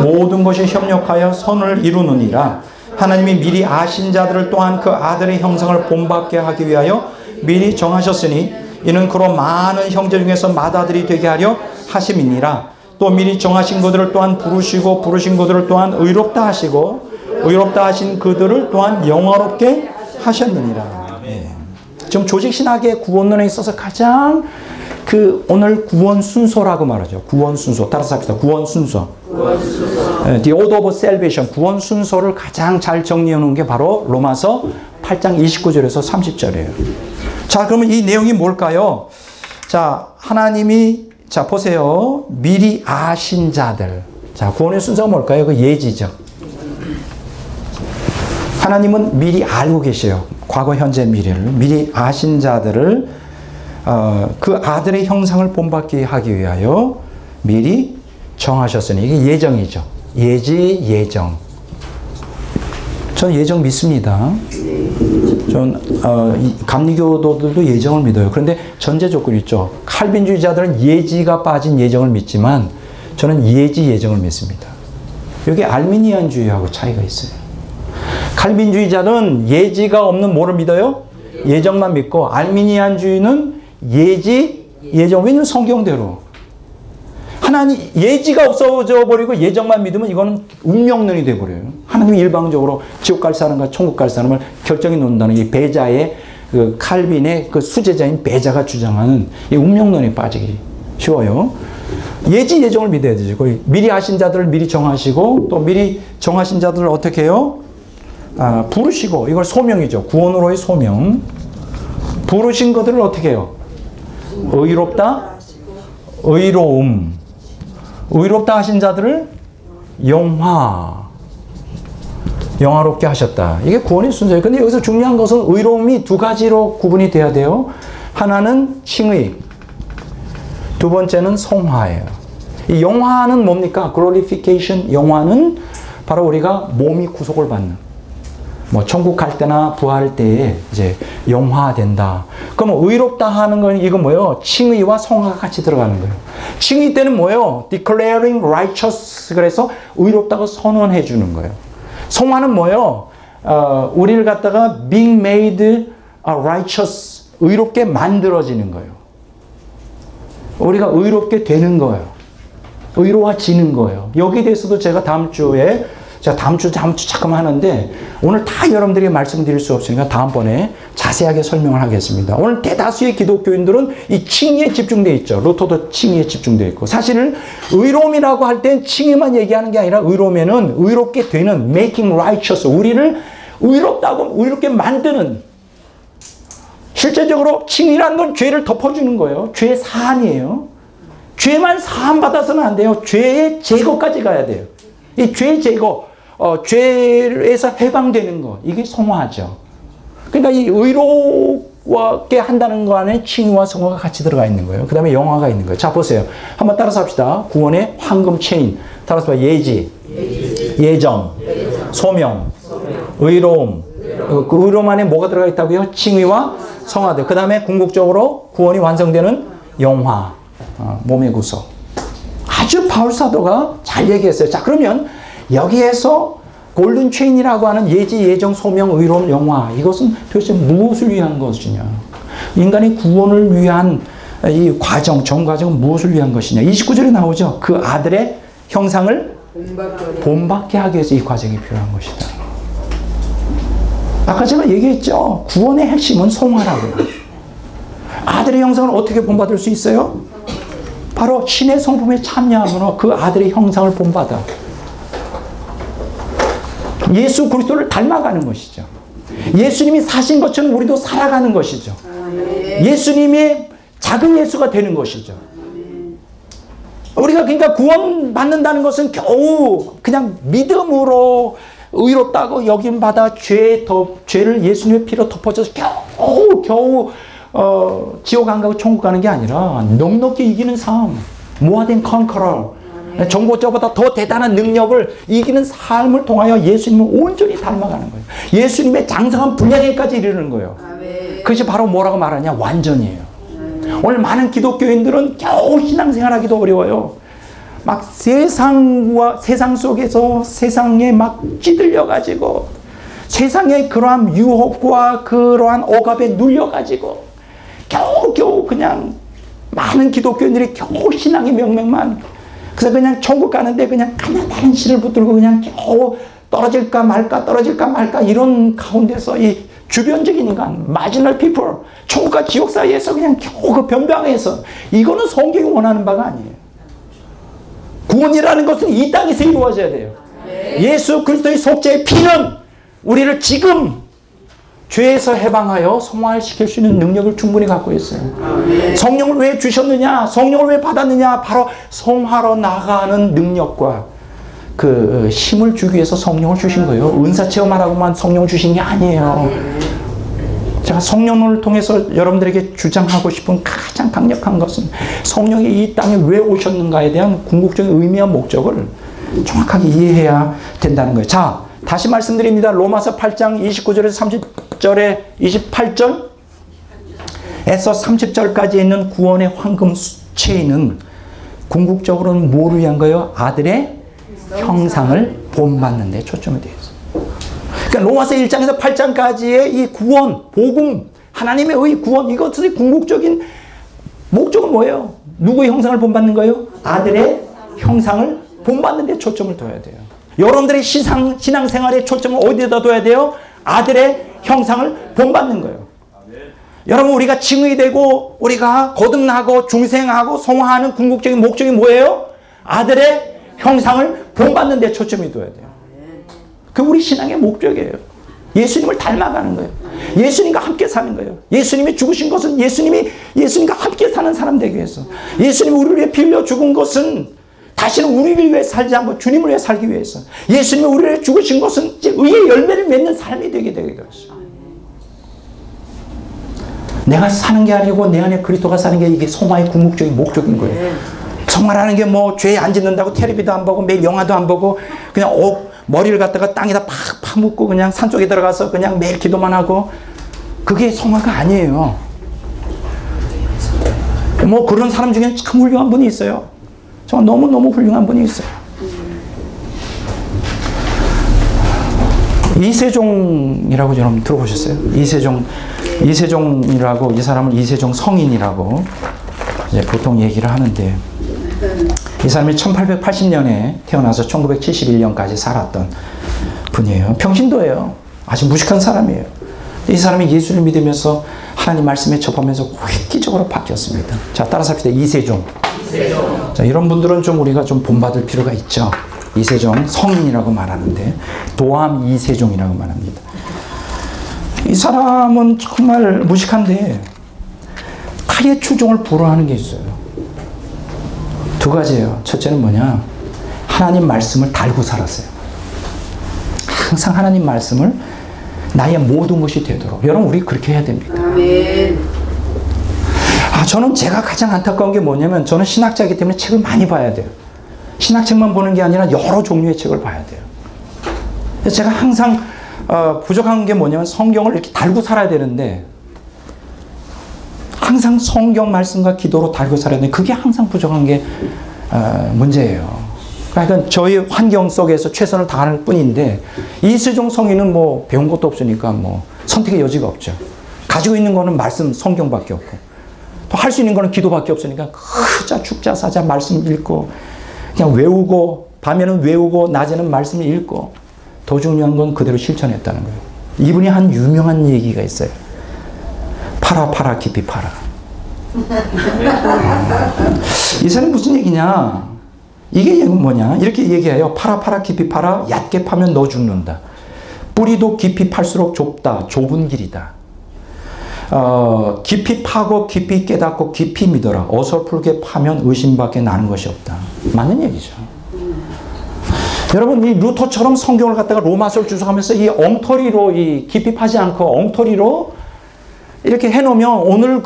모든 것이 협력하여 선을 이루느니라. 하나님이 미리 아신 자들을 또한 그 아들의 형상을 본받게 하기 위하여 미리 정하셨으니 이는 그로 많은 형제 중에서 맏아들이 되게 하려 하심이니라. 또 미리 정하신 그들을 또한 부르시고 부르신 그들을 또한 의롭다 하시고 의롭다 하신 그들을 또한 영화롭게 하셨느니라. 예. 지금 조직신학의 구원론에 있어서 가장 오늘 구원 순서라고 말하죠. 구원 순서. 따라서 합시다. 구원 순서. The order of salvation. 구원 순서를 가장 잘 정리해 놓은 게 바로 로마서 8장 29절에서 30절이에요. 자, 그러면 이 내용이 뭘까요? 자, 하나님이, 자, 보세요. 미리 아신 자들. 자, 구원의 순서가 뭘까요? 그 예지죠. 하나님은 미리 알고 계셔요. 과거, 현재, 미래를. 미리 아신 자들을 그 아들의 형상을 본받게 하기 위하여 미리 정하셨으니 이게 예정이죠. 예지, 예정. 전 예정 믿습니다. 전 감리교도들도 예정을 믿어요. 그런데 전제 조건이 있죠. 칼빈주의자들은 예지가 빠진 예정을 믿지만 저는 예지 예정을 믿습니다. 여기 알미니안주의하고 차이가 있어요. 칼빈주의자는 예지가 없는 뭐를 믿어요? 예정만 믿고, 알미니안주의는 예지, 예정. 왜냐면 성경대로. 하나님, 예지가 없어져 버리고 예정만 믿으면 이거는 운명론이 돼버려요. 하나님이 일방적으로 지옥 갈 사람과 천국 갈 사람을 결정해 놓는다는 이 배자의, 그 칼빈의 그 수제자인 배자가 주장하는 이 운명론에 빠지기 쉬워요. 예지, 예정을 믿어야 되죠. 미리 아신 자들을 미리 정하시고, 또 미리 정하신 자들을 어떻게 해요? 부르시고, 이걸 소명이죠. 구원으로의 소명. 부르신 것들을 어떻게 해요? 의롭다, 의로움. 의롭다 하신 자들을 영화롭게 하셨다. 이게 구원의 순서예요. 근데 여기서 중요한 것은 의로움이 두 가지로 구분이 돼야 돼요. 하나는 칭의, 두 번째는 성화예요. 이 영화는 뭡니까? glorification, 영화는 바로 우리가 몸이 구속을 받는, 뭐 천국 갈 때나 부활할 때에 이제 영화된다. 그러면 의롭다 하는 건 이거 뭐예요? 칭의와 성화가 같이 들어가는 거예요. 칭의 때는 뭐예요? declaring righteous. 그래서 의롭다고 선언해 주는 거예요. 성화는 뭐예요? 우리를 갖다가 being made righteous. 의롭게 만들어지는 거예요. 우리가 의롭게 되는 거예요. 의로워지는 거예요. 여기에 대해서도 제가 다음 주 잠깐 하는데 오늘 다 여러분들에게 말씀드릴 수 없으니까 다음번에 자세하게 설명을 하겠습니다. 오늘 대다수의 기독교인들은 이 칭의에 집중되어 있죠. 루터도 칭의에 집중되어 있고, 사실은 의로움이라고 할 땐 칭의만 얘기하는 게 아니라 의로움에는 의롭게 되는 making righteous, 우리를 의롭다고 의롭게 만드는, 실제적으로 칭의라는 건 죄를 덮어주는 거예요. 죄 사함이에요. 죄만 사함 받아서는 안 돼요. 죄의 제거까지 가야 돼요. 이 죄 제거, 죄에서 해방되는 것, 이게 성화죠. 그러니까 이 의롭게 한다는 거 안에 칭의와 성화가 같이 들어가 있는 거예요. 그 다음에 영화가 있는 거예요. 자, 보세요. 한번 따라서 합시다. 구원의 황금 체인. 따라서 봐. 예지, 예정, 소명, 의로움. 그 의로움 안에 뭐가 들어가 있다고요? 칭의와 성화들. 그 다음에 궁극적으로 구원이 완성되는 영화, 몸의 구속. 아주 바울 사도가 잘 얘기했어요. 자, 그러면 여기에서 골든 체인이라고 하는 예지, 예정, 소명, 의로움, 영화, 이것은 도대체 무엇을 위한 것이냐? 인간의 구원을 위한 이 과정, 전 과정은 무엇을 위한 것이냐? 29절에 나오죠. 그 아들의 형상을 본받게 하기 위해서 이 과정이 필요한 것이다. 아까 제가 얘기했죠. 구원의 핵심은 성화라고요. 아들의 형상을 어떻게 본받을 수 있어요? 바로 신의 성품에 참여하면 그 아들의 형상을 본받아. 예수 그리스도를 닮아가는 것이죠. 예수님이 사신 것처럼 우리도 살아가는 것이죠. 예수님이 작은 예수가 되는 것이죠. 우리가 그러니까 구원 받는다는 것은 겨우 그냥 믿음으로 의롭다고 여김받아 죄를 예수님의 피로 덮어줘서 겨우 지옥 안 가고 천국 가는 게 아니라 넉넉히 이기는 삶. More than conqueror. 정복자보다 더 대단한 능력을 이기는 삶을 통하여 예수님을 온전히 닮아가는 거예요. 예수님의 장성한 분량에까지 이르는 거예요. 그것이 바로 뭐라고 말하냐? 완전이에요. 오늘 많은 기독교인들은 겨우 신앙생활하기도 어려워요. 막 세상 속에서 세상에 막 찌들려가지고 세상의 그러한 유혹과 그러한 억압에 눌려가지고 겨우 그냥 많은 기독교인들이 겨우 신앙의 명맥만, 그래서 그냥 천국 가는데 그냥 가난한 실을 붙들고 그냥 겨우 떨어질까 말까 이런 가운데서 이 주변적인 인간, marginal people, 천국과 지옥 사이에서 그냥 겨우 그 변방에서, 이거는 성경이 원하는 바가 아니에요. 구원이라는 것은 이 땅에서 이루어져야 돼요. 예수 그리스도의 속죄의 피는 우리를 지금 죄에서 해방하여 성화시킬 수 있는 능력을 충분히 갖고 있어요. 성령을 왜 주셨느냐? 성령을 왜 받았느냐? 바로 성화로 나가는 능력과 그 힘을 주기 위해서 성령을 주신 거예요. 은사 체험하라고만 성령을 주신 게 아니에요. 제가 성령을 통해서 여러분들에게 주장하고 싶은 가장 강력한 것은 성령이 이 땅에 왜 오셨는가에 대한 궁극적인 의미와 목적을 정확하게 이해해야 된다는 거예요. 자, 다시 말씀드립니다. 로마서 8장 29절에서 30절에 28절에서 30절까지 있는 구원의 황금 체인은 궁극적으로는 뭐를 위한 거예요? 아들의 형상을 본받는 데 초점이 되어 있어요. 그러니까 로마서 1장에서 8장까지의 이 구원, 복음, 하나님의 의 구원, 이것의 궁극적인 목적은 뭐예요? 누구의 형상을 본받는 거예요? 아들의 형상을 본받는 데 초점을 둬야 돼요. 여러분들의 신앙생활의 초점을 어디에다 둬야 돼요? 아들의 형상을 본받는 거예요. 여러분, 우리가 칭의 되고 우리가 거듭나고 중생하고 성화하는 궁극적인 목적이 뭐예요? 아들의 형상을 본받는 데 초점이 둬야 돼요. 그게 우리 신앙의 목적이에요. 예수님을 닮아가는 거예요. 예수님과 함께 사는 거예요. 예수님이 죽으신 것은 예수님과 함께 사는 사람 되기 위해서. 예수님이 우리를 위해 빌려 죽은 것은 다시는 우리를 위해 살지 않고 주님을 위해 살기 위해서. 예수님이 우리를 위해 죽으신 것은 이제 의의 열매를 맺는 삶이 되게 되게 되었어요. 내가 사는 게 아니고 내 안에 그리스도가 사는 게 이게 성화의 궁극적인 목적인 거예요. 성화라는 게 뭐 죄 안 짓는다고 텔레비도 안 보고 매일 영화도 안 보고 그냥 머리를 갖다가 땅에다 팍 파묻고 그냥 산속에 들어가서 그냥 매일 기도만 하고, 그게 성화가 아니에요. 뭐 그런 사람 중에는 참 훌륭한 분이 있어요. 정말 너무너무 훌륭한 분이 있어요. 이세종이라고 여러분 들어보셨어요? 이세종이라고, 이 사람을 이세종 성인이라고 이제 보통 얘기를 하는데, 이 사람이 1880년에 태어나서 1971년까지 살았던 분이에요. 평신도예요. 아주 무식한 사람이에요. 이 사람이 예수를 믿으면서 하나님 말씀에 접하면서 획기적으로 바뀌었습니다. 자, 따라서 합시다. 이세종. 자, 이런 분들은 좀 우리가 좀 본받을 필요가 있죠. 이세종 성인이라고 말하는데, 도암 이세종이라고 말합니다. 이 사람은 정말 무식한데 타의 추종을 불허하는 게 있어요. 두 가지예요. 첫째는 뭐냐? 하나님 말씀을 달고 살았어요. 항상 하나님 말씀을 나의 모든 것이 되도록. 여러분, 우리 그렇게 해야 됩니다. 아멘. 저는 제가 가장 안타까운 게 뭐냐면, 저는 신학자이기 때문에 책을 많이 봐야 돼요. 신학책만 보는 게 아니라 여러 종류의 책을 봐야 돼요. 그래서 제가 항상 부족한 게 뭐냐면, 성경을 이렇게 달고 살아야 되는데, 항상 성경 말씀과 기도로 달고 살아야 되는데, 그게 항상 부족한 게 문제예요. 그러니까 저희 환경 속에서 최선을 다할 뿐인데, 이세종 성인은 뭐 배운 것도 없으니까 뭐 선택의 여지가 없죠. 가지고 있는 거는 말씀, 성경밖에 없고, 또 할 수 있는 거는 기도밖에 없으니까 크자 죽자 사자 말씀 읽고 그냥 외우고, 밤에는 외우고 낮에는 말씀을 읽고, 더 중요한 건 그대로 실천했다는 거예요. 이분이 한 유명한 얘기가 있어요. 팔아 깊이 팔아. 이 사람이 무슨 얘기냐? 이게 뭐냐? 이렇게 얘기해요. 팔아 깊이 팔아. 얕게 파면 너 죽는다. 뿌리도 깊이 팔수록 좁은 길이다. 깊이 파고 깊이 깨닫고 깊이 믿어라. 어설프게 파면 의심밖에 나는 것이 없다. 맞는 얘기죠. 여러분, 이 루터처럼 성경을 갖다가 로마서를 주석하면서 이 엉터리로, 이 깊이 파지 않고 엉터리로 이렇게 해놓으면 오늘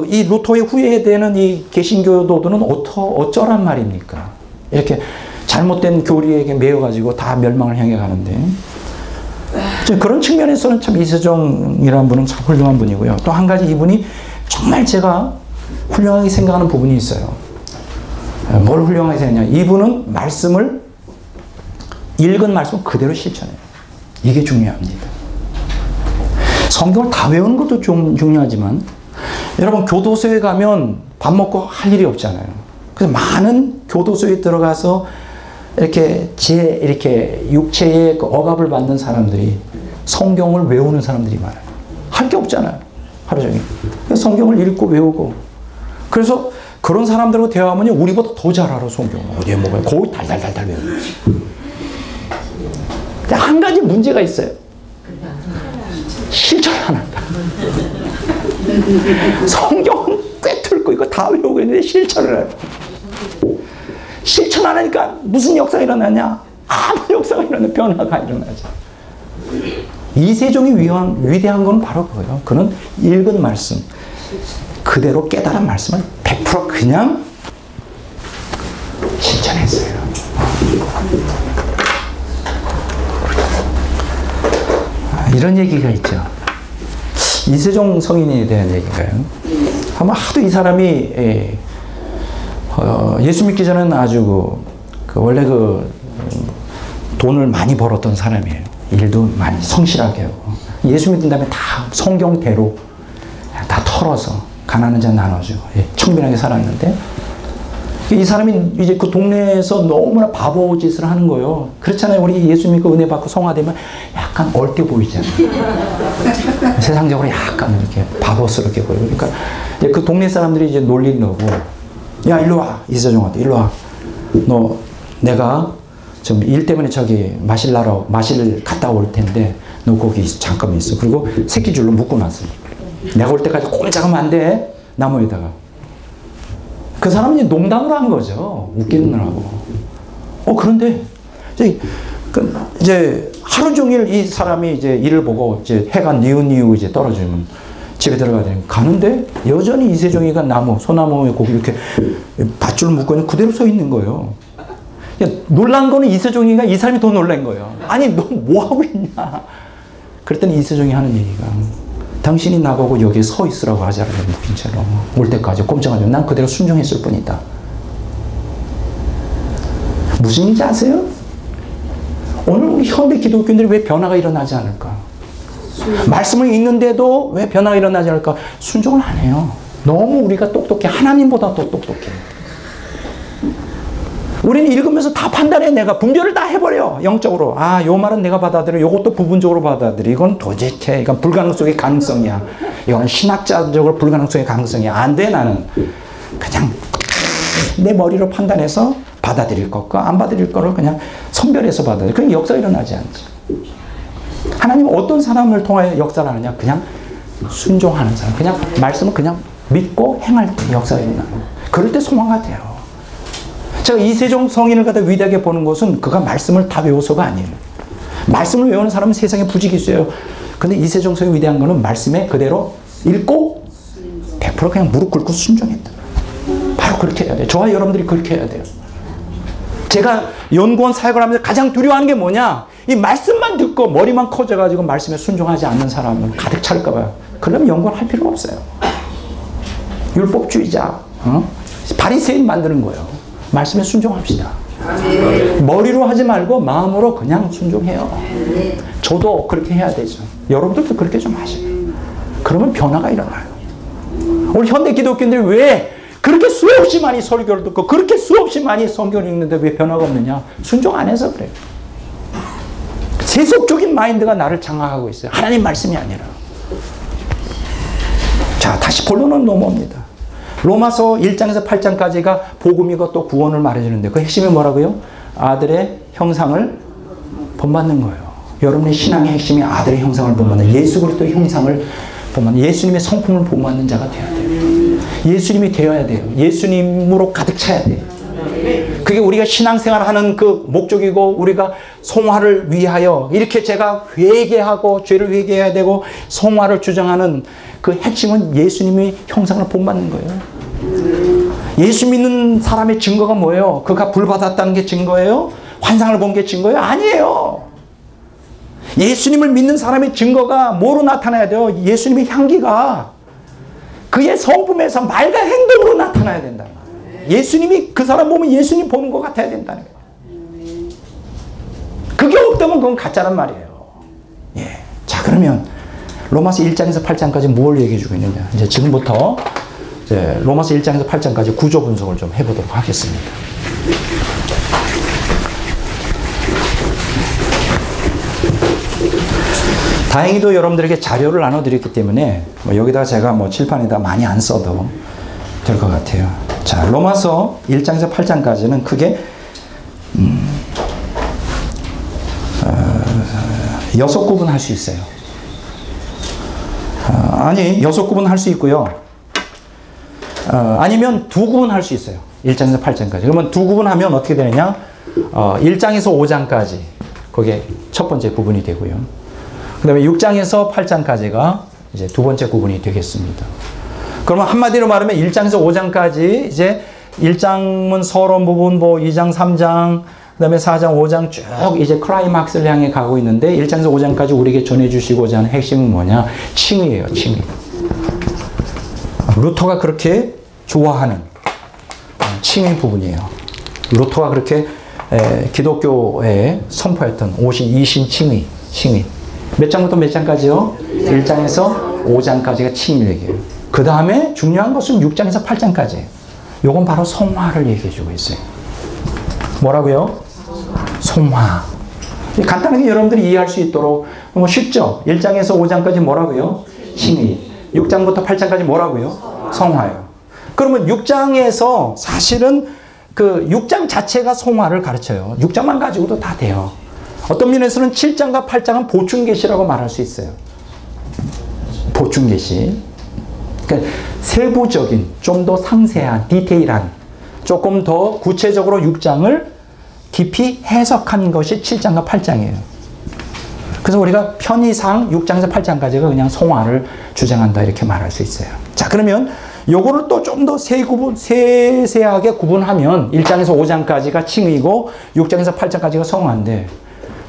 이 루터의 후예되는 이 개신교도들은 어쩌란 말입니까? 이렇게 잘못된 교리에게 매여가지고 다 멸망을 향해 가는데. 그런 측면에서는 참 이세종이라는 분은 참 훌륭한 분이고요. 또 한 가지 이분이 정말 제가 훌륭하게 생각하는 부분이 있어요. 뭘 훌륭하게 생각하냐. 이분은 읽은 말씀을 그대로 실천해요. 이게 중요합니다. 성경을 다 외우는 것도 좀 중요하지만 여러분, 교도소에 가면 밥 먹고 할 일이 없잖아요. 그래서 많은 교도소에 들어가서 이렇게 육체의 억압을 받는 사람들이 성경을 외우는 사람들이 많아요. 할 게 없잖아요. 하루 종일. 성경을 읽고 외우고. 그래서 그런 사람들하고 대화하면 우리보다 더 잘 알아, 성경을. 어디에 뭐가 거의 달달달달 외우는 거지. 근데 한 가지 문제가 있어요. 실천 안 한다. 성경은 꿰뚫고 이거 다 외우고 있는데 실천을 해요. 실천 안 하니까 무슨 역사가 일어나냐? 아무 역사가 일어나냐? 변화가 일어나죠. 이세종이 위대한 건 바로 그거예요. 그는 읽은 말씀, 그대로 깨달은 말씀을 100% 그냥 실천했어요. 이런 얘기가 있죠. 이세종 성인에 대한 얘기인가요? 아마 하도 이 사람이 예수 믿기 전에는 아주 원래 돈을 많이 벌었던 사람이에요. 일도 많이 성실하게 하고. 예수 믿은 다음에 다 성경대로 다 털어서 가난한 자 나눠주고 청빈하게 살았는데, 이 사람이 이제 그 동네에서 너무나 바보 짓을 하는 거예요. 그렇잖아요. 우리 예수 믿고 은혜 받고 성화되면 약간 얼때 보이잖아요. 세상적으로 약간 이렇게 바보스럽게 보여요. 그러니까 그 동네 사람들이 이제 놀리려고, 야, 일로 와. 이세종한테 일로 와. 너 내가 좀 일 때문에 저기 마실 갔다 올 텐데 너 거기 잠깐 있어. 그리고 새끼줄로 묶어놨어. 내가 올 때까지 꼼짝하면 안 돼. 나무에다가. 그 사람은 이제 농담을 한 거죠. 웃기느라고. 그런데 이제 하루 종일 이 사람이 이제 일을 보고 이제 해가 니우니우 이제 떨어지면 집에 들어가야 되니까 가는데 여전히 이세종이가 소나무에 거기 이렇게 밧줄 묶고 그대로 서 있는 거예요. 놀란 거는 이세종이가 이 사람이 더 놀란 거예요. 아니, 너 뭐 하고 있냐? 그랬더니 이세종이 하는 얘기가, 당신이 나보고 여기에 서 있으라고 하지 않았냐, 묶인 채로. 올 때까지 꼼짝하지 난 그대로 순종했을 뿐이다. 무슨 얘기인지 아세요? 오늘 우리 현대 기독교인들이 왜 변화가 일어나지 않을까? 말씀을 읽는데도 왜 변화가 일어나지 않을까? 순종을 안 해요. 너무 우리가 똑똑해. 하나님보다 더 똑똑해. 우리는 읽으면서 다 판단해. 내가 분별을 다 해버려. 영적으로. 요 말은 내가 받아들여. 요것도 부분적으로 받아들여. 이건 도대체 이건 불가능 속의 가능성이야. 이거는 신학자적으로 불가능성의 가능성이야. 안 돼. 나는 그냥 내 머리로 판단해서 받아들일 것과 안 받아들일 거를 그냥 선별해서 받아들여. 그럼 역사가 일어나지 않지. 하나님은 어떤 사람을 통하여 역사를 하느냐? 그냥 순종하는 사람. 그냥 말씀을 그냥 믿고 행할 때 역사가 일어나요. 그럴 때 소망가 돼요. 제가 이세종 성인을 갖다 위대하게 보는 것은 그가 말씀을 다 외워서가 아니에요. 말씀을 외우는 사람은 세상에 부직이 있어요. 근데 이세종 성인이 위대한 거는 말씀에 그대로 읽고 100% 그냥 무릎 꿇고 순종했다. 바로 그렇게 해야 돼요. 저와 여러분들이 그렇게 해야 돼요. 제가 연구원 사역을 하면서 가장 두려워하는 게 뭐냐? 이 말씀만 듣고 머리만 커져가지고 말씀에 순종하지 않는 사람은 가득 찰까 봐요. 그러면 연구원 할 필요가 없어요. 율법주의자, 바리새인 만드는 거예요. 말씀에 순종합시다. 머리로 하지 말고 마음으로 그냥 순종해요. 저도 그렇게 해야 되죠. 여러분들도 그렇게 좀 하세요. 그러면 변화가 일어나요. 우리 현대 기독교인들이 왜 그렇게 수없이 많이 설교를 듣고 그렇게 수없이 많이 성경을 읽는데 왜 변화가 없느냐? 순종 안 해서 그래요. 세속적인 마인드가 나를 장악하고 있어요. 하나님 말씀이 아니라. 자, 다시 본론은 넘어옵니다. 로마서 1장에서 8장까지가 복음이고 또 구원을 말해주는데 그 핵심이 뭐라고요? 아들의 형상을 본받는 거예요. 여러분의 신앙의 핵심이 아들의 형상을 본받는, 예수 그리스도의 형상을 본받는, 예수님의 성품을 본받는 자가 되어야 돼요. 예수님이 되어야 돼요. 예수님으로 가득 차야 돼요. 그게 우리가 신앙생활하는 그 목적이고 우리가 성화를 위하여 이렇게 제가 회개하고 죄를 회개해야 되고 성화를 주장하는 그 핵심은 예수님이 형상을 본받는 거예요. 예수 믿는 사람의 증거가 뭐예요? 그가 불 받았다는 게 증거예요? 환상을 본 게 증거예요? 아니에요. 예수님을 믿는 사람의 증거가 뭐로 나타나야 돼요? 예수님의 향기가 그의 성품에서 말과 행동으로 나타나야 된다. 예수님이 그 사람 보면 예수님 보는 것 같아야 된다는 거예요. 그게 없다면 그건 가짜란 말이에요. 예. 자, 그러면 로마서 1장에서 8장까지 뭘 얘기해 주고 있느냐. 이제 지금부터 이제 로마서 1장에서 8장까지 구조 분석을 좀 해보도록 하겠습니다. 다행히도 여러분들에게 자료를 나눠드렸기 때문에 여기다가 제가 칠판에다 많이 안 써도 될 것 같아요. 자, 로마서 1장에서 8장까지는 크게 6구분 할 수 있어요. 아니 6구분 할 수 있고요. 아니면 2구분 할 수 있어요. 1장에서 8장까지. 그러면 2구분 하면 어떻게 되느냐? 1장에서 5장까지 그게 첫 번째 구분이 되고요. 그 다음에 6장에서 8장까지가 이제 두 번째 구분이 되겠습니다. 그러면 한마디로 말하면 1장에서 5장까지 이제 1장은 서론 부분, 2장, 3장, 그 다음에 4장, 5장 쭉 이제 클라이막스를 향해 가고 있는데 1장에서 5장까지 우리에게 전해주시고자 하는 핵심은 뭐냐? 칭의예요, 칭의. 루터가 그렇게 좋아하는 칭의 부분이에요. 루터가 그렇게 기독교에 선포했던 이신 칭의, 칭의. 몇 장부터 몇 장까지요? 1장에서 5장까지가 칭의를 얘기해요. 그 다음에 중요한 것은 6장에서 8장까지예요. 요건 바로 성화를 얘기해주고 있어요. 뭐라고요? 성화. 간단하게 여러분들이 이해할 수 있도록 쉽죠? 1장에서 5장까지 뭐라고요? 칭의. 6장부터 8장까지 뭐라고요? 성화예요. 그러면 6장에서 사실은 그 6장 자체가 성화를 가르쳐요. 6장만 가지고도 다 돼요. 어떤 면에서는 7장과 8장은 보충계시라고 말할 수 있어요. 보충계시. 그러니까 세부적인, 좀 더 상세한, 디테일한, 조금 더 구체적으로 6장을 깊이 해석한 것이 7장과 8장이에요. 그래서 우리가 편의상 6장에서 8장까지가 그냥 성화를 주장한다 이렇게 말할 수 있어요. 자, 그러면 요거를 또 좀 더 세세하게 구분하면 1장에서 5장까지가 칭의고 6장에서 8장까지가 성화인데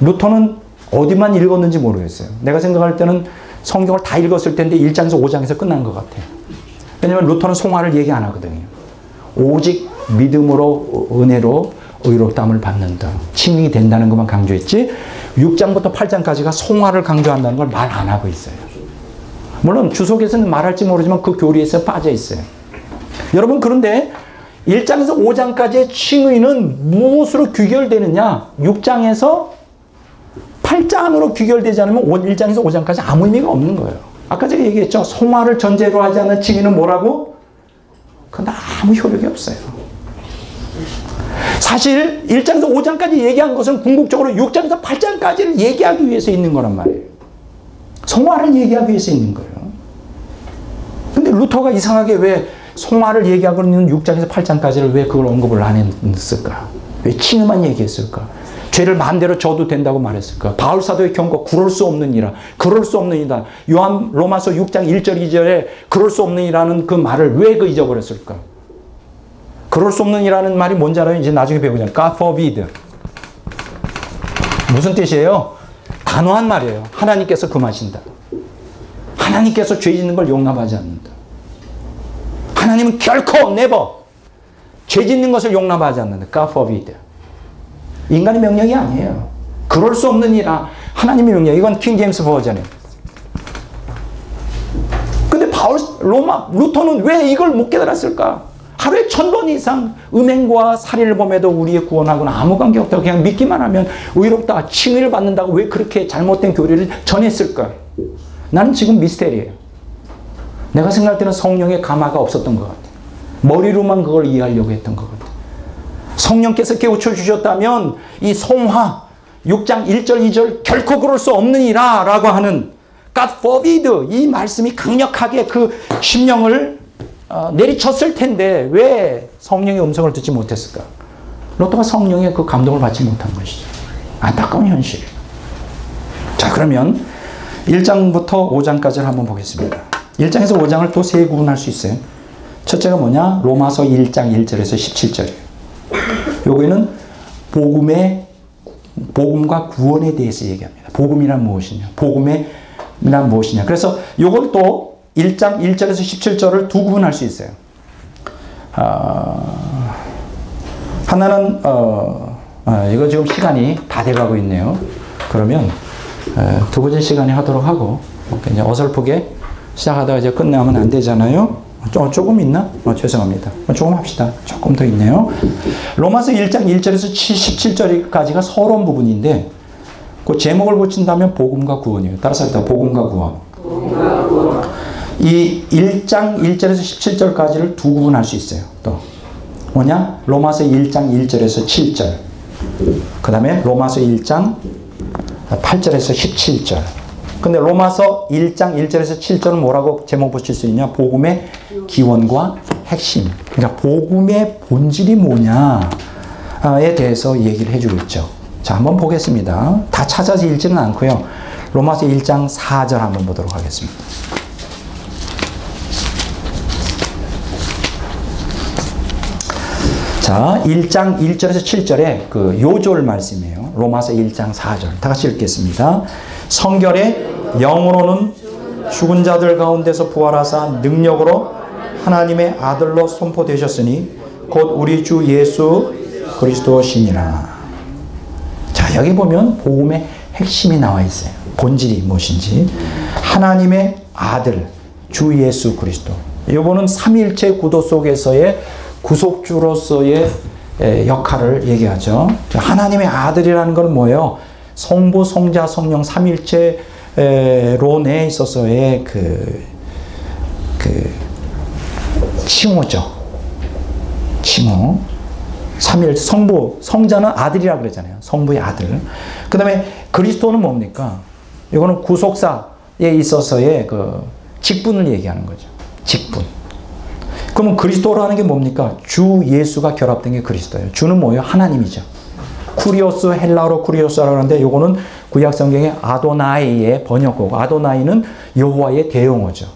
루터는 어디만 읽었는지 모르겠어요. 내가 생각할 때는 성경을 다 읽었을 텐데 1장에서 5장에서 끝난 것 같아요. 왜냐하면 루터는 성화를 얘기 안 하거든요. 오직 믿음으로 은혜로 의롭다함을 받는다. 칭의가 된다는 것만 강조했지 6장부터 8장까지가 성화를 강조한다는 걸 말 안 하고 있어요. 물론 주석에서는 말할지 모르지만 그 교리에서 빠져 있어요. 여러분 그런데 1장에서 5장까지의 칭의는 무엇으로 귀결되느냐? 6장에서 8장으로 귀결되지 않으면 1장에서 5장까지 아무 의미가 없는 거예요. 아까 제가 얘기했죠. 성화를 전제로 하지 않은 칭의는 뭐라고? 그건 아무 효력이 없어요. 사실 1장에서 5장까지 얘기한 것은 궁극적으로 6장에서 8장까지를 얘기하기 위해서 있는 거란 말이에요. 성화를 얘기하기 위해서 있는 거예요. 근데 루터가 이상하게 왜 성화를 얘기하고 있는 6장에서 8장까지를 왜 그걸 언급을 안 했을까? 왜 칭의만 얘기했을까? 죄를 마음대로 져도 된다고 말했을까? 바울 사도의 경고, 그럴 수 없느니라. 그럴 수 없느니라. 요한 로마서 6장 1절 2절에 그럴 수 없느니라는 그 말을 왜 잊어버렸을까? 그럴 수 없느니라는 말이 뭔지 알아요? 이제 나중에 배우잖아요. God forbid. 무슨 뜻이에요? 단호한 말이에요. 하나님께서 금하신다. 하나님께서 죄 짓는 걸 용납하지 않는다. 하나님은 결코 never 죄 짓는 것을 용납하지 않는다. God forbid. 인간의 명령이 아니에요. 그럴 수 없느니라. 하나님의 명령. 이건 킹 제임스 버전이에요. 근데 루터는 왜 이걸 못 깨달았을까? 하루에 1000번 이상 음행과 살인을 범해도 우리의 구원하고는 아무 관계없다고 그냥 믿기만 하면 의롭다, 칭의를 받는다고 왜 그렇게 잘못된 교리를 전했을까? 나는 지금 미스테리예요. 내가 생각할 때는 성령의 감화가 없었던 것 같아. 머리로만 그걸 이해하려고 했던 것 같아. 성령께서 깨우쳐 주셨다면 이 성화 6장 1절 2절 결코 그럴 수 없느니라 라고 하는 God forbid 이 말씀이 강력하게 그 심령을 내리쳤을 텐데 왜 성령의 음성을 듣지 못했을까? 로또가 성령의 그 감동을 받지 못한 것이죠. 안타까운 현실이에요. 자, 그러면 1장부터 5장까지를 한번 보겠습니다. 1장에서 5장을 또 세 구분할 수 있어요. 첫째가 뭐냐? 로마서 1장 1절에서 17절이에요. 여기는 복음과 구원에 대해서 얘기합니다. 복음이란 무엇이냐? 복음이란 무엇이냐? 그래서 이걸 또 1장 1절에서 17절을 두 구분할 수 있어요. 하나는 이거 지금 시간이 다 돼가고 있네요. 그러면 두 번째 시간에 하도록 하고 그냥 어설프게 시작하다가 이제 끝나면 안 되잖아요. 조금 있나? 죄송합니다. 조금 합시다. 조금 더 있네요. 로마서 1장 1절에서 17절까지가 서론 부분인데 그 제목을 붙인다면 복음과 구원이에요. 따라서 합시다. 복음과 구원. 이 1장 1절에서 17절까지를 두 구분할 수 있어요. 또 뭐냐? 로마서 1장 1절에서 7절. 그 다음에 로마서 1장 8절에서 17절. 근데 로마서 1장 1절에서 7절은 뭐라고 제목 붙일 수 있냐? 복음의 기원과 핵심. 그러니까 복음의 본질이 뭐냐에 대해서 얘기를 해주고 있죠. 자, 한번 보겠습니다. 다 찾아서 읽지는 않고요. 로마서 1장 4절 한번 보도록 하겠습니다. 자, 1장 1절에서 7절에 그 요절 말씀이에요. 로마서 1장 4절. 다 같이 읽겠습니다. 성결의 영으로는 죽은 자들 가운데서 부활하사 능력으로 하나님의 아들로 선포되셨으니 곧 우리 주 예수 그리스도시니라. 자, 여기 보면 복음의 핵심이 나와 있어요. 본질이 무엇인지. 하나님의 아들 주 예수 그리스도. 이거는 삼위일체 구도 속에서의 구속주로서의 역할을 얘기하죠. 하나님의 아들이라는 건 뭐예요? 성부, 성자, 성령 삼위일체로 내에 있어서의 그 칭호죠. 칭호. 성부, 성자는 아들이라고 그러잖아요. 성부의 아들. 그 다음에 그리스도는 뭡니까? 이거는 구속사에 있어서의 그 직분을 얘기하는 거죠. 직분. 그러면 그리스도라는 게 뭡니까? 주 예수가 결합된 게 그리스도예요. 주는 뭐예요? 하나님이죠. 쿠리오스, 헬라어로 쿠리오스라고 하는데 이거는 구약 성경의 아도나이의 번역어고 아도나이는 여호와의 대용어죠.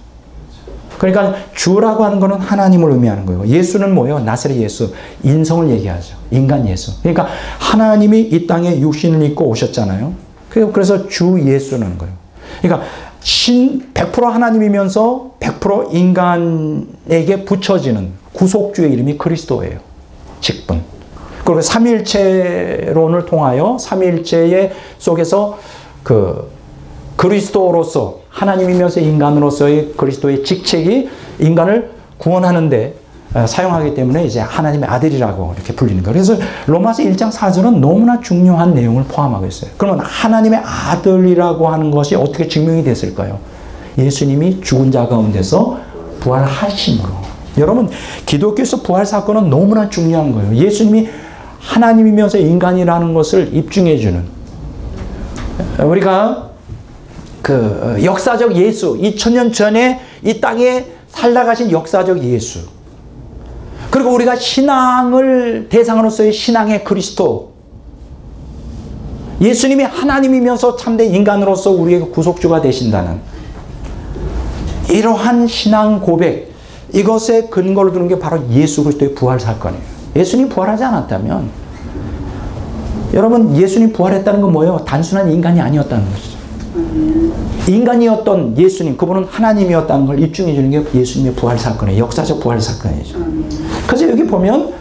그러니까 주라고 하는 것은 하나님을 의미하는 거예요. 예수는 뭐예요? 나사렛 예수, 인성을 얘기하죠. 인간 예수. 그러니까 하나님이 이 땅에 육신을 입고 오셨잖아요. 그래서 주 예수는 거예요. 그러니까 100% 하나님이면서 100% 인간에게 붙여지는 구속주의 이름이 그리스도예요. 직분. 그리고 삼위일체론을 통하여 삼위일체 속에서 그리스도로서 하나님이면서 인간으로서의 그리스도의 직책이 인간을 구원하는데 사용하기 때문에 이제 하나님의 아들이라고 이렇게 불리는 거예요. 그래서 로마서 1장 4절은 너무나 중요한 내용을 포함하고 있어요. 그러면 하나님의 아들이라고 하는 것이 어떻게 증명이 됐을까요? 예수님이 죽은 자 가운데서 부활하심으로. 여러분, 기독교에서 부활 사건은 너무나 중요한 거예요. 예수님이 하나님이면서 인간이라는 것을 입증해 주는. 우리가 그 역사적 예수, 2000년 전에 이 땅에 살아가신 역사적 예수. 그리고 우리가 신앙을 대상으로서의 신앙의 그리스도. 예수님이 하나님이면서 참된 인간으로서 우리에게 구속주가 되신다는 이러한 신앙 고백, 이것에 근거를 두는 게 바로 예수 그리스도의 부활 사건이에요. 예수님 부활하지 않았다면 여러분, 예수님 부활했다는 건 뭐예요? 단순한 인간이 아니었다는 것이죠. 인간이었던 예수님, 그분은 하나님이었다는 걸 입증해 주는 게 예수님의 부활 사건이에요. 역사적 부활 사건이죠. 그래서 여기 보면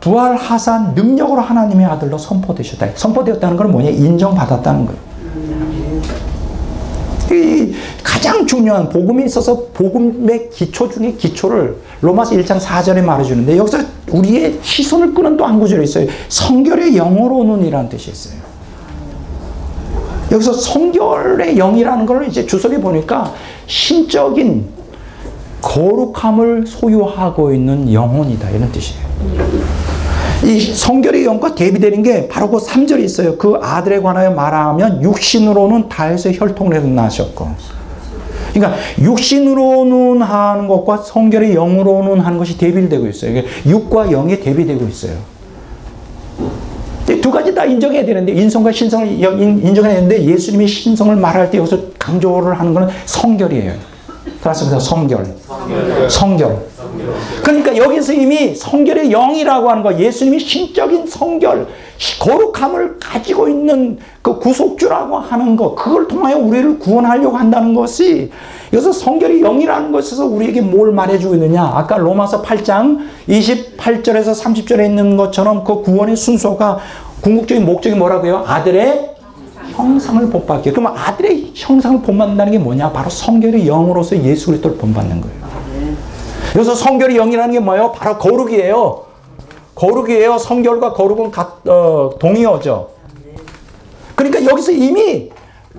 부활하사 능력으로 하나님의 아들로 선포되셨다. 선포되었다는 건 뭐냐? 인정받았다는 거예요. 이 가장 중요한 복음에 있어서 복음의 기초 중에 기초를 로마서 1장 4절에 말해주는데 여기서 우리의 시선을 끄는 또 한 구절이 있어요. 성결의 영으로는 이라는 뜻이 있어요. 여기서 성결의 영이라는 걸 이제 주석에 보니까 신적인 거룩함을 소유하고 있는 영혼이다, 이런 뜻이에요. 이 성결의 영과 대비되는 게 바로 그 3절에 있어요. 그 아들에 관하여 말하면 육신으로는 다해서 혈통을 나셨고. 그러니까 육신으로는 하는 것과 성결의 영으로는 하는 것이 대비되고 있어요. 이게 육과 영이 대비되고 있어요. 두 가지 다 인정해야 되는데, 인성과 신성을 인정해야 되는데, 예수님이 신성을 말할 때 여기서 강조를 하는 것은 성결이에요. 그래서 성결. 그러니까 여기서 이미 성결의 영이라고 하는 거, 예수님이 신적인 성결, 거룩함을 가지고 있는 그 구속주라고 하는 것, 그걸 통하여 우리를 구원하려고 한다는 것이, 여기서 성결의 영이라는 것에서 우리에게 뭘 말해주고 있느냐. 아까 로마서 8장 28절에서 30절에 있는 것처럼 그 구원의 순서가 궁극적인 목적이 뭐라고요? 아들의 형상을 본받기. 그러면 아들의 형상을 본받는다는 게 뭐냐? 바로 성결의 영으로서 예수 그리스도를 본받는 거예요. 여기서 성결의 영이라는 게 뭐예요? 바로 거룩이에요. 거룩이에요. 성결과 거룩은 동의어죠. 그러니까 여기서 이미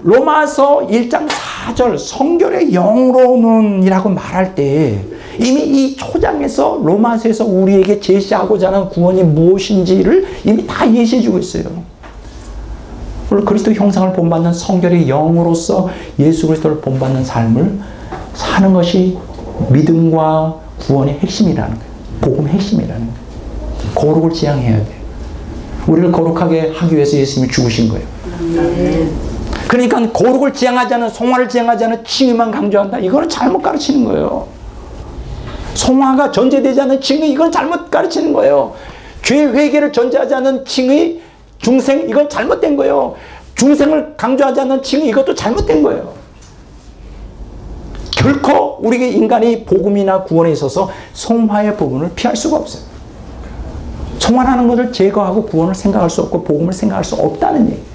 로마서 1장 4절 성결의 영으로는 이라고 말할 때 이미 이 초장에서 로마서에서 우리에게 제시하고자 하는 구원이 무엇인지를 이미 다 예시해 주고 있어요. 물론 그리스도 형상을 본받는 성결의 영으로서 예수 그리스도를 본받는 삶을 사는 것이 믿음과 구원의 핵심이라는 거예요. 복음의 핵심이라는 거예요. 거룩을 지향해야 돼요. 우리를 거룩하게 하기 위해서 예수님이 죽으신 거예요. 그러니까 거룩을 지향하지 않은, 성화를 지향하지 않은 칭의만 강조한다. 이거는 잘못 가르치는 거예요. 성화가 전제되지 않은 칭의, 이건 잘못 가르치는 거예요. 죄 회개를 전제하지 않은 칭의, 중생, 이건 잘못된 거예요. 중생을 강조하지 않는 칭의, 이것도 잘못된 거예요. 결코 우리에게 인간이 복음이나 구원에 있어서 성화의 부분을 피할 수가 없어요. 성화라는 것을 제거하고 구원을 생각할 수 없고 복음을 생각할 수 없다는 얘기예요.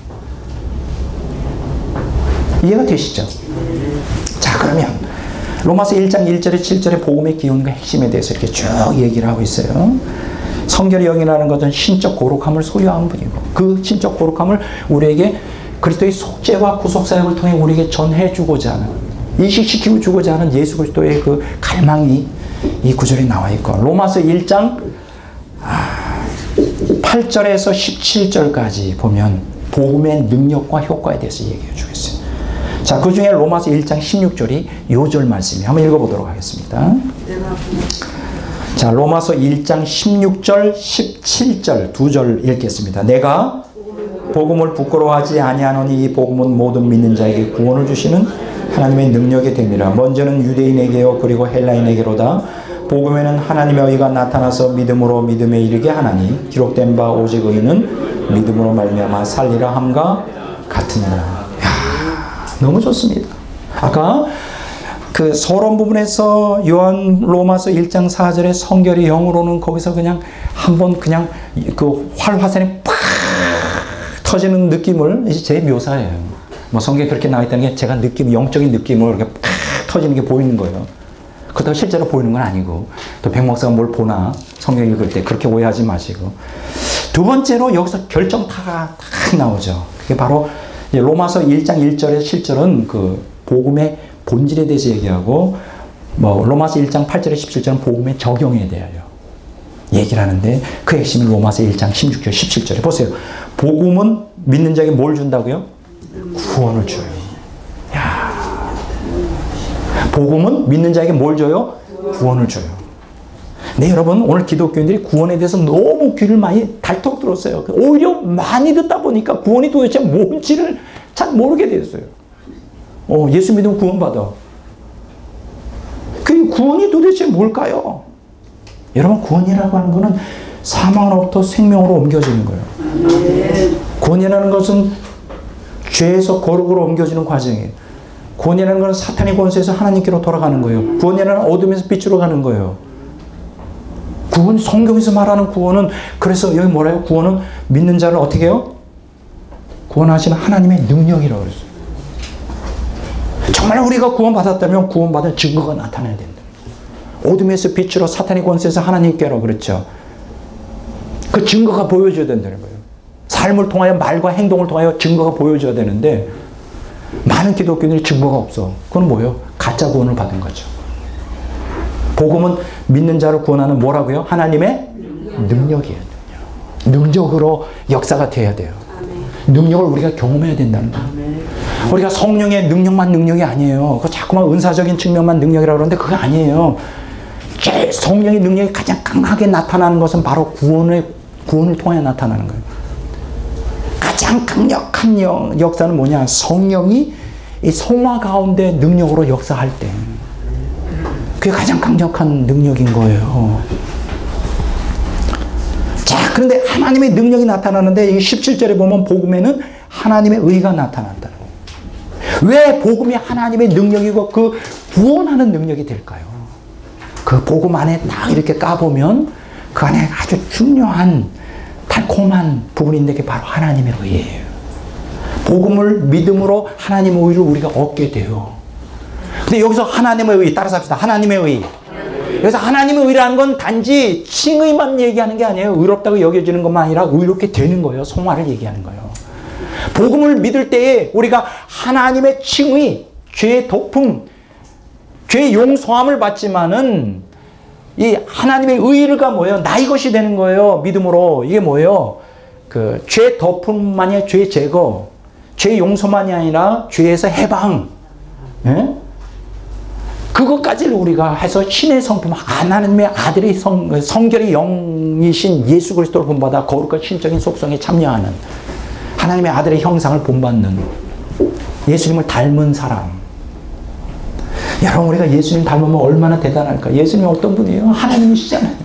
이해가 되시죠? 자, 그러면 로마서 1장 1절에 7절에 복음의 기원과 핵심에 대해서 이렇게 쭉 얘기를 하고 있어요. 성결의 영이라는 것은 신적 거룩함을 소유한 분이고, 그 신적 거룩함을 우리에게 그리스도의 속죄와 구속사역을 통해 우리에게 전해주고자 하는, 인식시키고 주고자 하는 예수 그리스도의 그 갈망이 이 구절에 나와 있고, 로마서 1장 8절에서 17절까지 보면 복음의 능력과 효과에 대해서 얘기해 주겠어요. 자, 그 중에 로마서 1장 16절이 요절 말씀이 한번 읽어보도록 하겠습니다. 자, 로마서 1장 16절, 17절 두 절 읽겠습니다. 내가 복음을 부끄러워하지 아니하노니 이 복음은 모든 믿는 자에게 구원을 주시는 하나님의 능력이 됩니다. 먼저는 유대인에게요 그리고 헬라인에게로다. 복음에는 하나님의 의가 나타나서 믿음으로 믿음에 이르게 하나니 기록된 바 오직 의는 믿음으로 말미암아 살리라 함과 같으니라. 너무 좋습니다. 아까 그 서론 부분에서 요한 로마서 1장 4절의 성결의 영으로는 거기서 그냥 한번 그냥 그 활화산이 팍 터지는 느낌을 이제 제 묘사예요. 뭐 성경에 그렇게 나와 있다는 게 제가 영적인 느낌을 이렇게 팍 터지는 게 보이는 거예요. 그렇다고 실제로 보이는 건 아니고, 또 백 목사가 뭘 보나 성경 읽을 때 그렇게 오해하지 마시고. 두 번째로 여기서 결정타가 딱 나오죠. 그게 바로 로마서 1장 1절에서 7절은 그 복음의 본질에 대해서 얘기하고, 뭐 로마서 1장 8절에 17절은 복음의 적용에 대하여 얘기를 하는데, 그 핵심이 로마서 1장 16절 17절에 보세요. 복음은 믿는 자에게 뭘 준다고요? 구원을 줘요. 야, 복음은 믿는 자에게 뭘 줘요? 구원을 줘요. 네, 여러분, 오늘 기독교인들이 구원에 대해서 너무 귀를 많이 닳도록 들었어요. 오히려 많이 듣다 보니까 구원이 도대체 뭔지를 잘 모르게 됐어요. 예수 믿으면 구원받아. 그 구원이 도대체 뭘까요? 여러분, 구원이라고 하는 것은 사망으로부터 생명으로 옮겨지는 거예요. 구원이라는 것은 죄에서 거룩으로 옮겨지는 과정이에요. 구원이라는 것은 사탄의 권세에서 하나님께로 돌아가는 거예요. 구원이라는 어둠에서 빛으로 가는 거예요. 구원, 성경에서 말하는 구원은, 그래서 여기 뭐라요? 구원은 믿는 자를 어떻게 해요? 구원하시는 하나님의 능력이라고 그랬어요. 정말 우리가 구원받았다면 구원받은 증거가 나타나야 된다. 어둠에서 빛으로 사탄의 권세에서 하나님께로 그랬죠. 그 증거가 보여줘야 된다는 거예요. 삶을 통하여, 말과 행동을 통하여 증거가 보여줘야 되는데, 많은 기독교인들이 증거가 없어. 그건 뭐예요? 가짜 구원을 받은 거죠. 복음은 믿는 자를 구원하는 뭐라고요? 하나님의 능력이에요. 능력으로 역사가 돼야 돼요. 능력을 우리가 경험해야 된다는 거예요. 우리가 성령의 능력만 능력이 아니에요. 그 자꾸만 은사적인 측면만 능력이라고 그러는데 그거 아니에요. 성령의 능력이 가장 강하게 나타나는 것은 바로 구원을 통해 나타나는 거예요. 가장 강력한 역사는 뭐냐? 성령이 이 성화 가운데 능력으로 역사할 때. 그게 가장 강력한 능력인 거예요. 자, 그런데 하나님의 능력이 나타나는데 이 17절에 보면 복음에는 하나님의 의가 나타난다는 거예요. 왜 복음이 하나님의 능력이고 그 구원하는 능력이 될까요? 그 복음 안에 딱 이렇게 까보면 그 안에 아주 중요한 달콤한 부분인데 그게 바로 하나님의 의예요. 복음을 믿음으로 하나님의 의를 우리가 얻게 돼요. 근데 여기서 하나님의 의, 따라서 합시다. 하나님의 의. 여기서 하나님의 의라는 건 단지 칭의만 얘기하는 게 아니에요. 의롭다고 여겨지는 것만 아니라 의롭게 되는 거예요. 성화를 얘기하는 거예요. 복음을 믿을 때에 우리가 하나님의 칭의, 죄의 덮음, 죄의 용서함을 받지만은 이 하나님의 의가 뭐예요? 나의 것이 되는 거예요. 믿음으로. 이게 뭐예요? 그 죄 덮음만이 아니라 죄 제거, 죄 용서만이 아니라 죄에서 해방. 예? 그것까지를 우리가 해서 신의 성품, 하나님의 아들의 성결의 영이신 예수 그리스도를 본받아 거룩한 신적인 속성에 참여하는 하나님의 아들의 형상을 본받는 예수님을 닮은 사람. 여러분, 우리가 예수님 닮으면 얼마나 대단할까? 예수님이 어떤 분이에요? 하나님이시잖아요.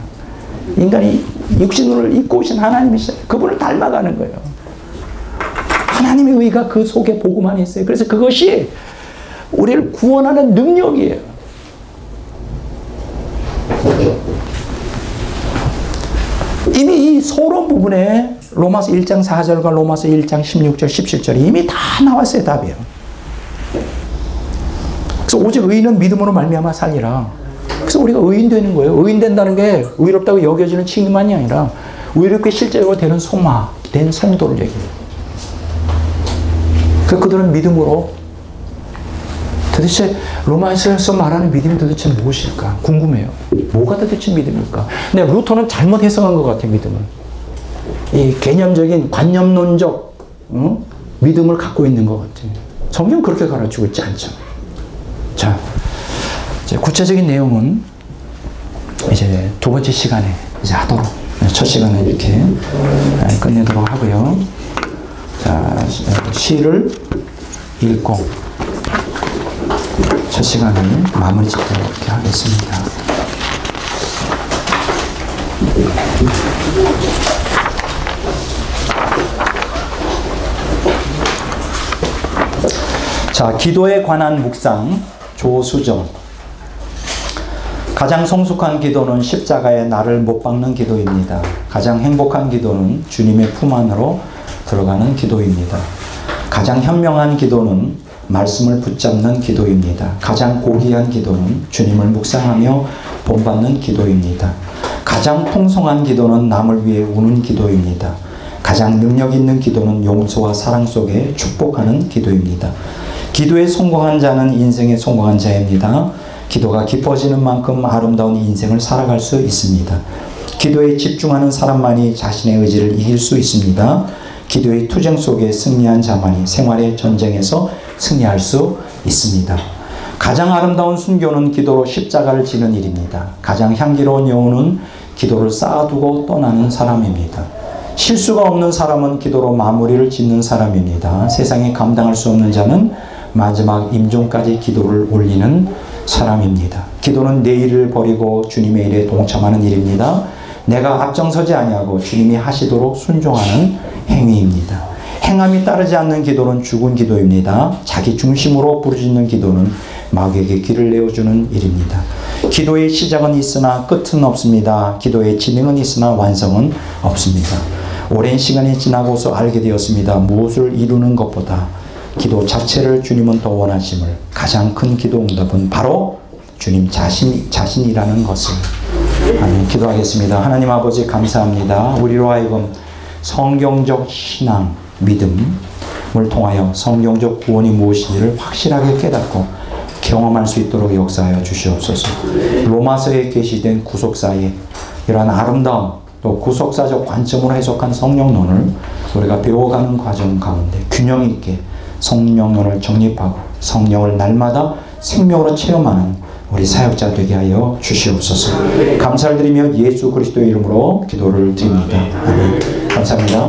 인간이 육신을 입고 오신 하나님이시잖아요. 그분을 닮아가는 거예요. 하나님의 의가 그 속에 복음 안에 있어요. 그래서 그것이 우리를 구원하는 능력이에요. 이미 이 소론 부분에 로마서 1장 4절과 로마서 1장 16절, 17절이 이미 다 나왔어요. 답이에요. 그래서 오직 의인은 믿음으로 말미암아 살리라. 그래서 우리가 의인 되는 거예요. 의인 된다는 게 의롭다고 여겨지는 칭의만이 아니라 의롭게 실제로 되는 성화, 된 성도를 얘기해요. 그들은 믿음으로 도대체 로마에서 말하는 믿음이 도대체 무엇일까? 궁금해요. 뭐가 도대체 믿음일까? 근데 루터는 잘못 해석한 것 같아요. 믿음을. 이 개념적인 관념론적 믿음을 갖고 있는 것 같아요. 성경 그렇게 가르치고 있지 않죠. 자, 이제 구체적인 내용은 이제 두 번째 시간에 이제 하도록, 첫 시간에 이렇게 끝내도록 하고요. 자, 시를 읽고 첫 시간을 마무리 짓도록 이렇게 하겠습니다. 자, 기도에 관한 묵상 조수정. 가장 성숙한 기도는 십자가에 나를 못 박는 기도입니다. 가장 행복한 기도는 주님의 품 안으로 들어가는 기도입니다. 가장 현명한 기도는 말씀을 붙잡는 기도입니다. 가장 고귀한 기도는 주님을 묵상하며 본받는 기도입니다. 가장 풍성한 기도는 남을 위해 우는 기도입니다. 가장 능력 있는 기도는 용서와 사랑 속에 축복하는 기도입니다. 기도에 성공한 자는 인생에 성공한 자입니다. 기도가 깊어지는 만큼 아름다운 인생을 살아갈 수 있습니다. 기도에 집중하는 사람만이 자신의 의지를 이길 수 있습니다. 기도의 투쟁 속에 승리한 자만이 생활의 전쟁에서 승리할 수 있습니다. 가장 아름다운 순교는 기도로 십자가를 지는 일입니다. 가장 향기로운 여우는 기도를 쌓아두고 떠나는 사람입니다. 실수가 없는 사람은 기도로 마무리를 짓는 사람입니다. 세상에 감당할 수 없는 자는 마지막 임종까지 기도를 올리는 사람입니다. 기도는 내 일을 버리고 주님의 일에 동참하는 일입니다. 내가 앞장서지 아니하고 주님이 하시도록 순종하는 행위입니다. 행함이 따르지 않는 기도는 죽은 기도입니다. 자기 중심으로 부르짖는 기도는 마귀에게 길을 내어주는 일입니다. 기도의 시작은 있으나 끝은 없습니다. 기도의 진행은 있으나 완성은 없습니다. 오랜 시간이 지나고서 알게 되었습니다. 무엇을 이루는 것보다 기도 자체를 주님은 더 원하심을, 가장 큰 기도 응답은 바로 주님 자신이라는 것을. 아멘. 기도하겠습니다. 하나님 아버지 감사합니다. 우리로 하여금 성경적 신앙, 믿음을 통하여 성경적 구원이 무엇인지를 확실하게 깨닫고 경험할 수 있도록 역사하여 주시옵소서. 로마서에 게시된 구속사의 이러한 아름다움, 또 구속사적 관점으로 해석한 성령론을 우리가 배워가는 과정 가운데 균형 있게 성령론을 정립하고 성령을 날마다 생명으로 체험하는 우리 사역자 되게 하여 주시옵소서. 감사를 드리며 예수 그리스도의 이름으로 기도를 드립니다. 아멘. 감사합니다.